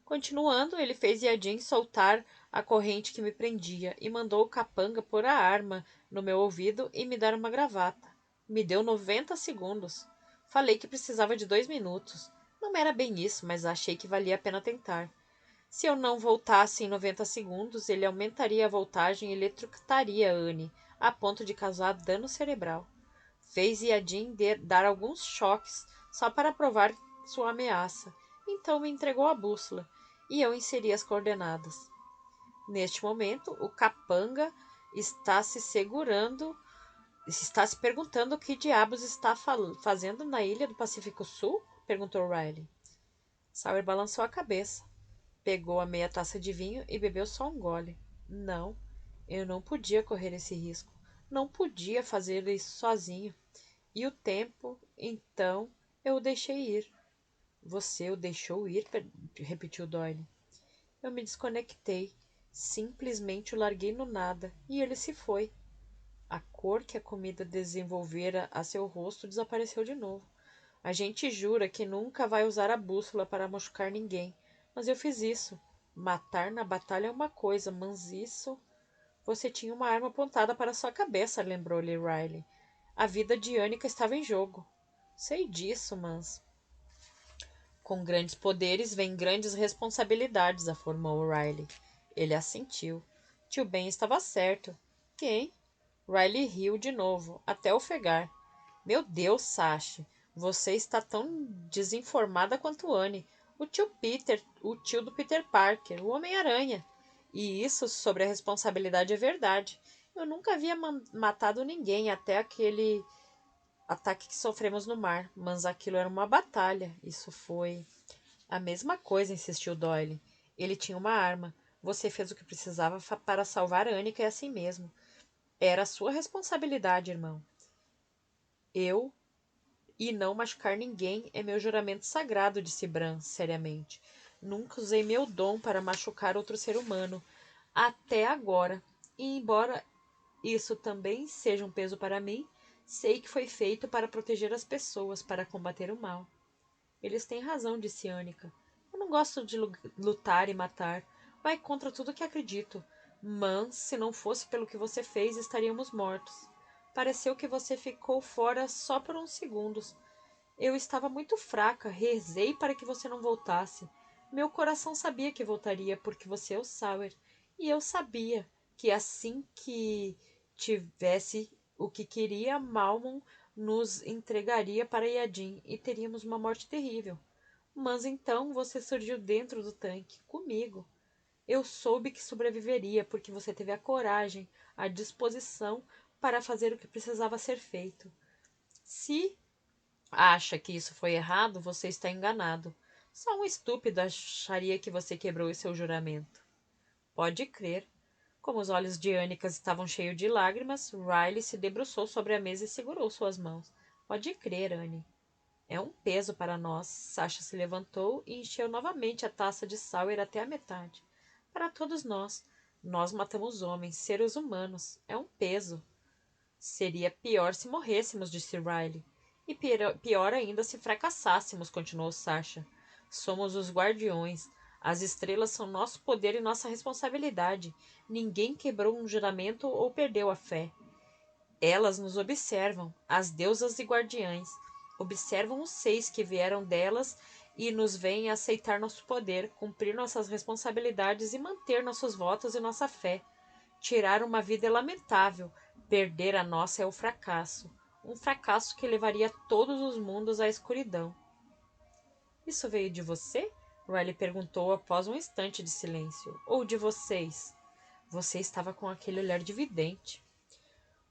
Continuando, ele fez Yadin soltar a corrente que me prendia e mandou o capanga pôr a arma no meu ouvido e me dar uma gravata. Me deu 90 segundos. Falei que precisava de 2 minutos. Não era bem isso, mas achei que valia a pena tentar. Se eu não voltasse em 90 segundos, ele aumentaria a voltagem e eletrocutaria Anne, a ponto de causar dano cerebral. Fez Yadin dar alguns choques só para provar sua ameaça. Então me entregou a bússola e eu inseri as coordenadas. Neste momento, o capanga está está se perguntando o que diabos está fazendo na ilha do Pacífico Sul? Perguntou Riley. Sawyer balançou a cabeça, pegou a meia taça de vinho e bebeu só um gole. Não, eu não podia correr esse risco. Não podia fazer isso sozinho. E o tempo, então, eu o deixei ir. Você o deixou ir? Repetiu Doyle. Eu me desconectei. Simplesmente o larguei no nada e ele se foi. A cor que a comida desenvolvera a seu rosto desapareceu de novo. A gente jura que nunca vai usar a bússola para machucar ninguém, mas eu fiz isso. Matar na batalha é uma coisa, mas isso... Você tinha uma arma apontada para sua cabeça, lembrou-lhe Riley. A vida de Anica estava em jogo. Sei disso, mas... Com grandes poderes vem grandes responsabilidades, afirmou Riley. Ele assentiu. Tio Ben estava certo. Quem? Riley riu de novo, até ofegar. Meu Deus, Sashi, você está tão desinformada quanto Anne. O tio Peter, o tio do Peter Parker, o Homem-Aranha. E isso sobre a responsabilidade é verdade. Eu nunca havia matado ninguém até aquele ataque que sofremos no mar, mas aquilo era uma batalha. Isso foi... A mesma coisa, insistiu Doyle. Ele tinha uma arma. Você fez o que precisava para salvar Anica e assim mesmo. Era sua responsabilidade, irmão. Eu e não machucar ninguém é meu juramento sagrado, disse Bran, seriamente. Nunca usei meu dom para machucar outro ser humano. Até agora. E embora isso também seja um peso para mim, sei que foi feito para proteger as pessoas, para combater o mal. Eles têm razão, disse Anica. Eu não gosto de lutar e matar. Vai contra tudo que acredito. Mas, se não fosse pelo que você fez, estaríamos mortos. Pareceu que você ficou fora só por uns segundos. Eu estava muito fraca, rezei para que você não voltasse. Meu coração sabia que voltaria, porque você é o Sawyer. E eu sabia que assim que tivesse o que queria, Malmon nos entregaria para Yadin e teríamos uma morte terrível. Mas então você surgiu dentro do tanque, comigo. Eu soube que sobreviveria porque você teve a coragem, a disposição para fazer o que precisava ser feito. Se acha que isso foi errado, você está enganado. Só um estúpido acharia que você quebrou o seu juramento. Pode crer. Como os olhos de Anica estavam cheios de lágrimas, Riley se debruçou sobre a mesa e segurou suas mãos. Pode crer, Anne. É um peso para nós. Sasha se levantou e encheu novamente a taça de Sawyer até a metade. Para todos nós. Nós matamos homens, seres humanos. É um peso. Seria pior se morrêssemos, disse Riley. E pior ainda se fracassássemos, continuou Sasha. Somos os guardiões. As estrelas são nosso poder e nossa responsabilidade. Ninguém quebrou um juramento ou perdeu a fé. Elas nos observam, as deusas e guardiães. Observam os 6 que vieram delas e nos veem aceitar nosso poder, cumprir nossas responsabilidades e manter nossos votos e nossa fé. Tirar uma vida é lamentável. Perder a nossa é o fracasso. Um fracasso que levaria todos os mundos à escuridão. Isso veio de você? Riley perguntou após um instante de silêncio. Ou de vocês? Você estava com aquele olhar de vidente.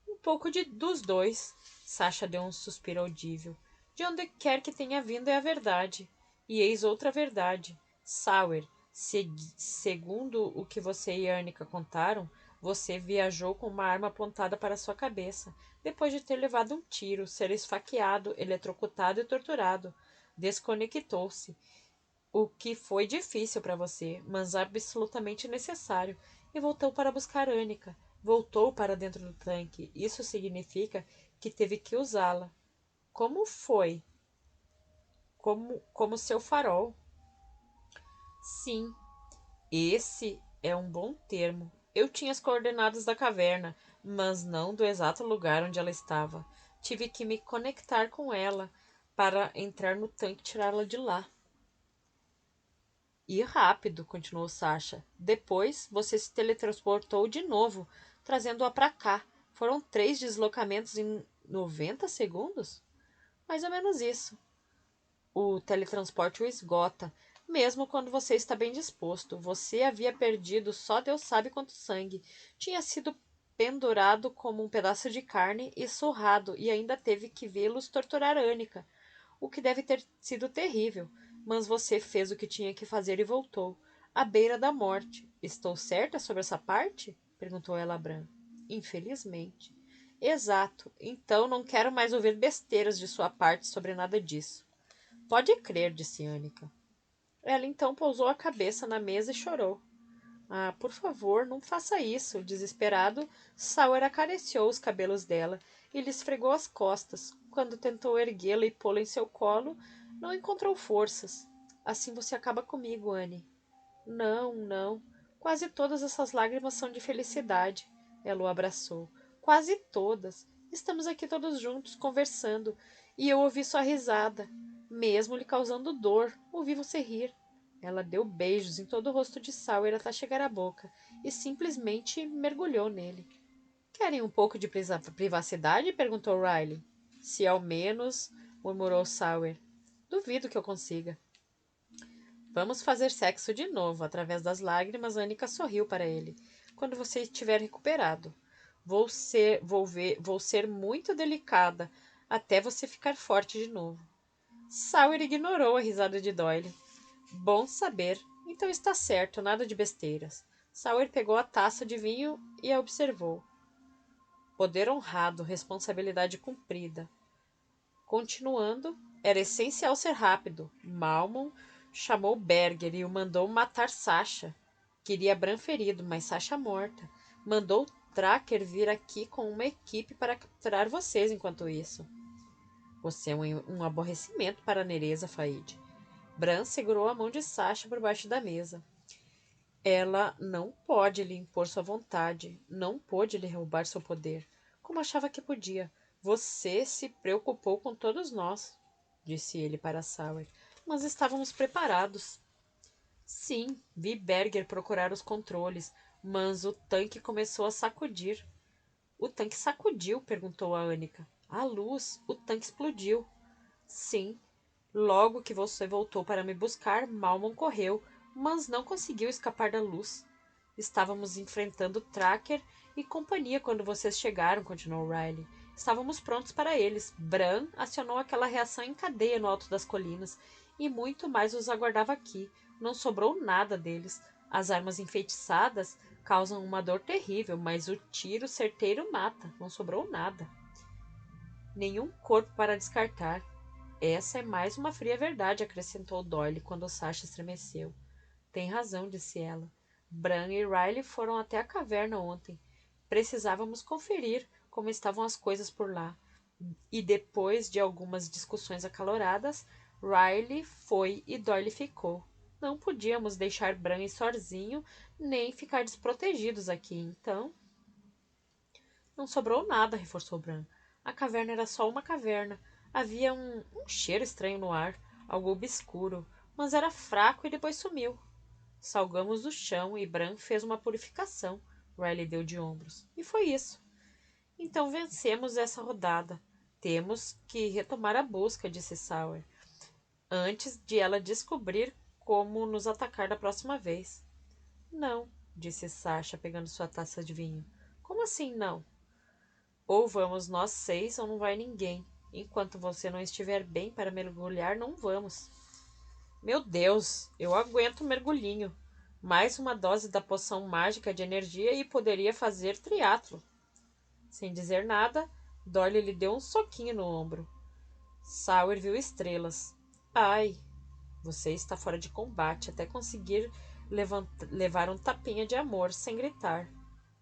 Um pouco dos dois. Sasha deu um suspiro audível. De onde quer que tenha vindo é a verdade. E eis outra verdade. Sawyer, Segundo o que você e Annika contaram, você viajou com uma arma apontada para sua cabeça, depois de ter levado um tiro, ser esfaqueado, eletrocutado e torturado. Desconectou-se, o que foi difícil para você, mas absolutamente necessário, e voltou para buscar Annika. Voltou para dentro do tanque. Isso significa que teve que usá-la. Como foi? Como seu farol. Sim, esse é um bom termo. Eu tinha as coordenadas da caverna, mas não do exato lugar onde ela estava. Tive que me conectar com ela para entrar no tanque e tirá-la de lá. E rápido, continuou Sasha. Depois você se teletransportou de novo, trazendo-a para cá. Foram 3 deslocamentos em 90 segundos? Mais ou menos isso. O teletransporte o esgota, mesmo quando você está bem disposto. Você havia perdido só Deus sabe quanto sangue. Tinha sido pendurado como um pedaço de carne e surrado, e ainda teve que vê-los torturar Annika, o que deve ter sido terrível. Mas você fez o que tinha que fazer e voltou, à beira da morte. Estou certa sobre essa parte? Perguntou ela a Bran. Infelizmente. Exato. Então não quero mais ouvir besteiras de sua parte sobre nada disso. Pode crer, disse Annika. Ela então pousou a cabeça na mesa e chorou. Ah, por favor, não faça isso. Desesperado, Sauer acariciou os cabelos dela e lhe esfregou as costas. Quando tentou erguê-la e pô-la em seu colo, não encontrou forças. Assim você acaba comigo, Anne. Não, não. Quase todas essas lágrimas são de felicidade. Ela o abraçou. Quase todas. Estamos aqui todos juntos, conversando, e eu ouvi sua risada. Mesmo lhe causando dor, ouvi você rir. Ela deu beijos em todo o rosto de Sauer até chegar à boca e simplesmente mergulhou nele. Querem um pouco de privacidade? Perguntou Riley. Se ao menos, murmurou Sauer. Duvido que eu consiga. Vamos fazer sexo de novo. Através das lágrimas, Annika sorriu para ele. Quando você estiver recuperado. Vou ser muito delicada até você ficar forte de novo. Sauer ignorou a risada de Doyle. Bom saber. Então está certo, nada de besteiras. Sauer pegou a taça de vinho e a observou. Poder honrado, responsabilidade cumprida. Continuando, era essencial ser rápido. Malmon chamou Berger e o mandou matar Sasha. Queria Bran ferido, mas Sasha morta. Mandou Tracker vir aqui com uma equipe para capturar vocês enquanto isso. Você é um aborrecimento para a Nereza, Faide. Bran segurou a mão de Sasha por baixo da mesa. Ela não pode lhe impor sua vontade, não pôde lhe roubar seu poder, como achava que podia. Você se preocupou com todos nós, disse ele para Sauer, mas estávamos preparados. Sim, vi Berger procurar os controles, mas o tanque começou a sacudir. O tanque sacudiu? Perguntou a Annika. A luz, o tanque explodiu. Sim, logo que você voltou para me buscar, Malmon correu, mas não conseguiu escapar da luz. Estávamos enfrentando Tracker e companhia quando vocês chegaram, continuou Riley. Estávamos prontos para eles. Bran acionou aquela reação em cadeia no alto das colinas, e muito mais os aguardava aqui. Não sobrou nada deles. As armas enfeitiçadas causam uma dor terrível, mas o tiro certeiro mata. Não sobrou nada. Nenhum corpo para descartar. Essa é mais uma fria verdade, acrescentou Doyle quando Sasha estremeceu. Tem razão, disse ela. Bran e Riley foram até a caverna ontem. Precisávamos conferir como estavam as coisas por lá. E depois de algumas discussões acaloradas, Riley foi e Doyle ficou. Não podíamos deixar Bran ir sozinho, nem ficar desprotegidos aqui, então... Não sobrou nada, reforçou Bran. A caverna era só uma caverna. Havia um cheiro estranho no ar, algo obscuro, mas era fraco e depois sumiu. Salgamos o chão e Bran fez uma purificação. Riley deu de ombros. E foi isso. Então vencemos essa rodada. Temos que retomar a busca, disse Sauer, antes de ela descobrir como nos atacar da próxima vez. Não, disse Sasha, pegando sua taça de vinho. Como assim não? Ou vamos nós 6 ou não vai ninguém. Enquanto você não estiver bem para mergulhar, não vamos. Meu Deus, eu aguento um mergulhinho. Mais uma dose da poção mágica de energia e poderia fazer triatlo. Sem dizer nada, Dolly lhe deu um soquinho no ombro. Sawyer viu estrelas. Ai, você está fora de combate até conseguir levar um tapinha de amor sem gritar.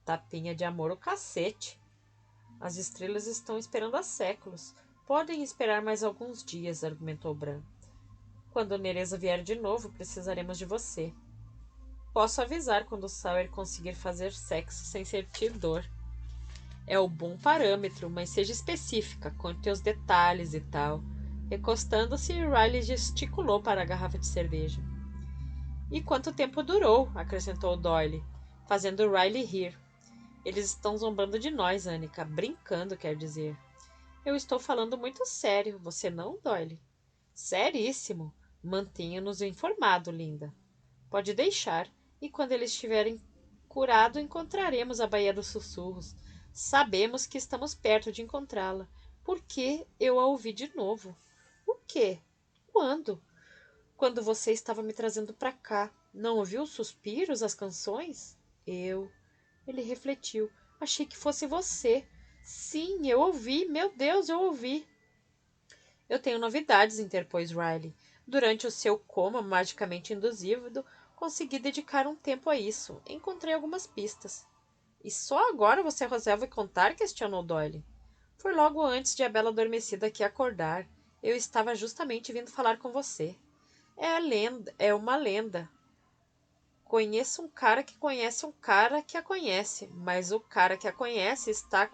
Tapinha de amor o cacete. As estrelas estão esperando há séculos. Podem esperar mais alguns dias, argumentou Bran. Quando Nereza vier de novo, precisaremos de você. Posso avisar quando Sawyer conseguir fazer sexo sem sentir dor. É o bom parâmetro, mas seja específica, conte os detalhes e tal. Recostando-se, Riley gesticulou para a garrafa de cerveja. E quanto tempo durou? Acrescentou Doyle, fazendo Riley rir. Eles estão zombando de nós, Annika. Brincando, quer dizer. Eu estou falando muito sério, você não, Doyle? Seríssimo. Mantenha-nos informado, linda. Pode deixar, e quando eles estiverem curado, encontraremos a Baía dos Sussurros. Sabemos que estamos perto de encontrá-la, porque eu a ouvi de novo. O quê? Quando? Quando você estava me trazendo para cá. Não ouviu os suspiros, as canções? Eu. Ele refletiu. Achei que fosse você. Sim, eu ouvi. Meu Deus, eu ouvi. Eu tenho novidades, interpôs Riley. Durante o seu coma magicamente induzido, consegui dedicar um tempo a isso. Encontrei algumas pistas. E só agora você resolve contar? Questionou Doyle. Foi logo antes de a bela adormecida aqui acordar. Eu estava justamente vindo falar com você. É uma lenda. Conheço um cara que conhece um cara que a conhece, mas o cara que a conhece está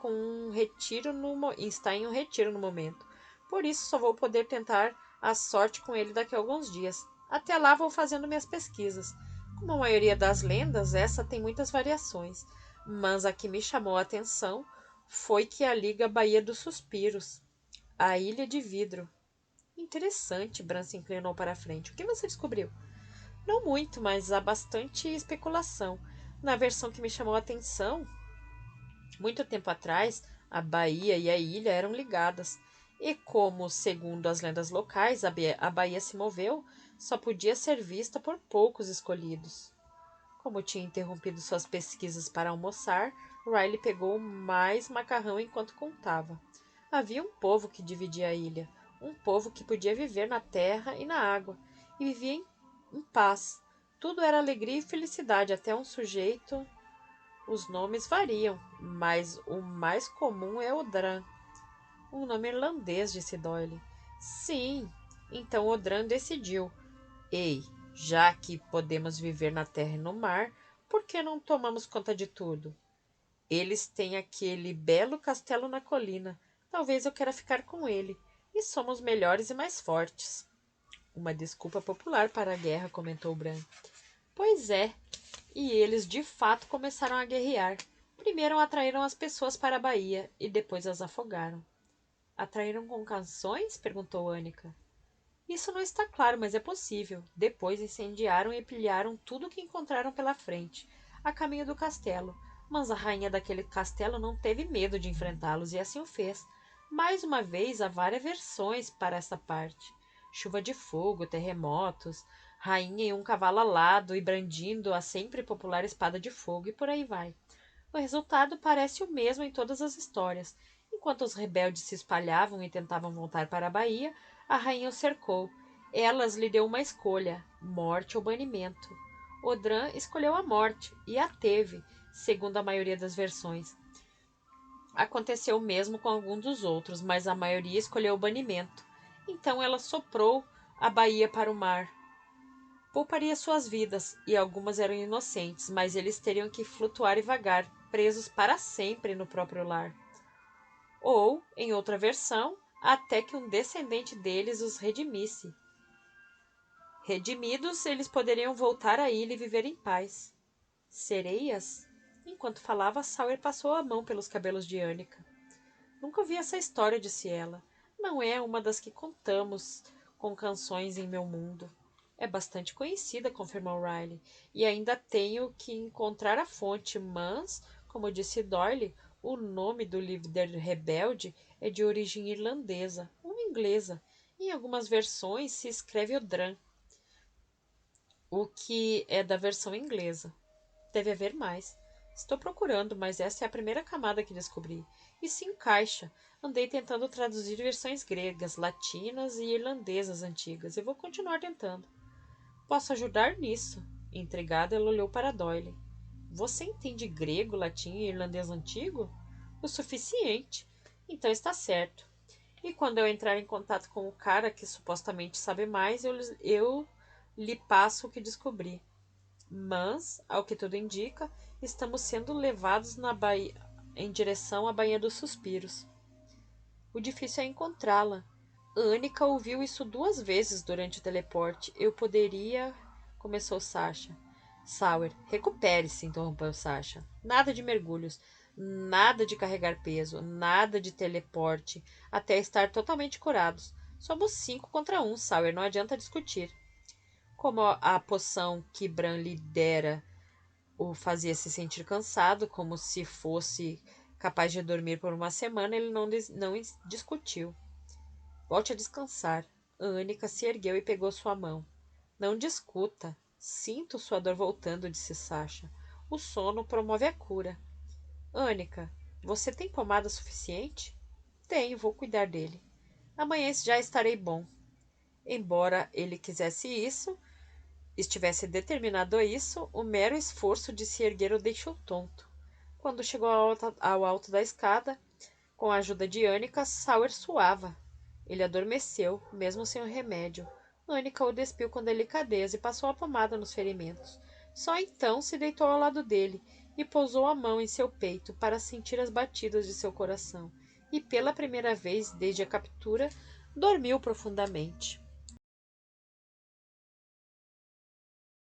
está em um retiro no momento. Por isso só vou poder tentar a sorte com ele daqui a alguns dias. Até lá vou fazendo minhas pesquisas. Como a maioria das lendas, essa tem muitas variações, mas a que me chamou a atenção foi que a liga Baía dos Suspiros, a Ilha de Vidro. Interessante, Bran se inclinou para a frente. O que você descobriu? Não muito, mas há bastante especulação. Na versão que me chamou a atenção, muito tempo atrás, a Bahia e a ilha eram ligadas. E como, segundo as lendas locais, a Bahia se moveu, só podia ser vista por poucos escolhidos. Como tinha interrompido suas pesquisas para almoçar, Riley pegou mais macarrão enquanto contava. Havia um povo que dividia a ilha, um povo que podia viver na terra e na água, e vivia em paz. Tudo era alegria e felicidade, até um sujeito. Os nomes variam, mas o mais comum é Odran. Um nome irlandês, disse Doyle. Sim, então Odran decidiu. Ei, já que podemos viver na terra e no mar, por que não tomamos conta de tudo? Eles têm aquele belo castelo na colina. Talvez eu queira ficar com ele. E somos melhores e mais fortes. Uma desculpa popular para a guerra, comentou Bran. Pois é, e eles de fato começaram a guerrear. Primeiro atraíram as pessoas para a Bahia e depois as afogaram. Atraíram com canções? Perguntou Annika. Isso não está claro, mas é possível. Depois incendiaram e pilharam tudo o que encontraram pela frente, a caminho do castelo. Mas a rainha daquele castelo não teve medo de enfrentá-los e assim o fez. Mais uma vez, há várias versões para essa parte. Chuva de fogo, terremotos, rainha em um cavalo alado e brandindo a sempre popular espada de fogo e por aí vai. O resultado parece o mesmo em todas as histórias. Enquanto os rebeldes se espalhavam e tentavam voltar para a Bahia, a rainha o cercou. Elas lhe deu uma escolha, morte ou banimento. Odran escolheu a morte, e a teve, segundo a maioria das versões. Aconteceu o mesmo com alguns dos outros, mas a maioria escolheu o banimento. Então ela soprou a Bahia para o mar. Pouparia suas vidas, e algumas eram inocentes, mas eles teriam que flutuar e vagar, presos para sempre no próprio lar. Ou, em outra versão, até que um descendente deles os redimisse. Redimidos, eles poderiam voltar à ilha e viver em paz. Sereias? Enquanto falava, Sawyer passou a mão pelos cabelos de Annika. Nunca ouvi essa história, disse ela. Não é uma das que contamos com canções em meu mundo. É bastante conhecida, confirmou Riley, e ainda tenho que encontrar a fonte, mas, como disse Doyle, o nome do líder rebelde é de origem irlandesa ou inglesa. Em algumas versões se escreve Odran. o que é da versão inglesa. Deve haver mais. Estou procurando, mas essa é a primeira camada que descobri. E se encaixa. Andei tentando traduzir versões gregas, latinas e irlandesas antigas, e vou continuar tentando. Posso ajudar nisso. Intrigada, ela olhou para Doyle. Você entende grego, latim e irlandês antigo? O suficiente. Então está certo. E quando eu entrar em contato com o cara que supostamente sabe mais, eu lhe passo o que descobri. Mas, ao que tudo indica, estamos sendo levados em direção à Baía dos Suspiros. O difícil é encontrá-la. Annika ouviu isso 2 vezes durante o teleporte. Eu poderia. Começou Sasha. Sauer, recupere-se, interrompeu Sasha. Nada de mergulhos, nada de carregar peso, nada de teleporte, até estar totalmente curados. Somos 5 contra 1, Sauer, não adianta discutir. Como a poção que Bran lhe dera o fazia se sentir cansado, como se fosse capaz de dormir por uma semana, ele não discutiu. Volte a descansar. Annika se ergueu e pegou sua mão. Não discuta. Sinto sua dor voltando, disse Sasha. O sono promove a cura. Annika, você tem pomada suficiente? Tenho, vou cuidar dele. Amanhã já estarei bom. Embora ele quisesse isso, estivesse determinado a isso, o mero esforço de se erguer o deixou tonto. Quando chegou ao alto da escada, com a ajuda de Annika, Sauer suava. Ele adormeceu, mesmo sem o remédio. Annika o despiu com delicadeza e passou a pomada nos ferimentos. Só então se deitou ao lado dele e pousou a mão em seu peito para sentir as batidas de seu coração. E pela primeira vez desde a captura, dormiu profundamente.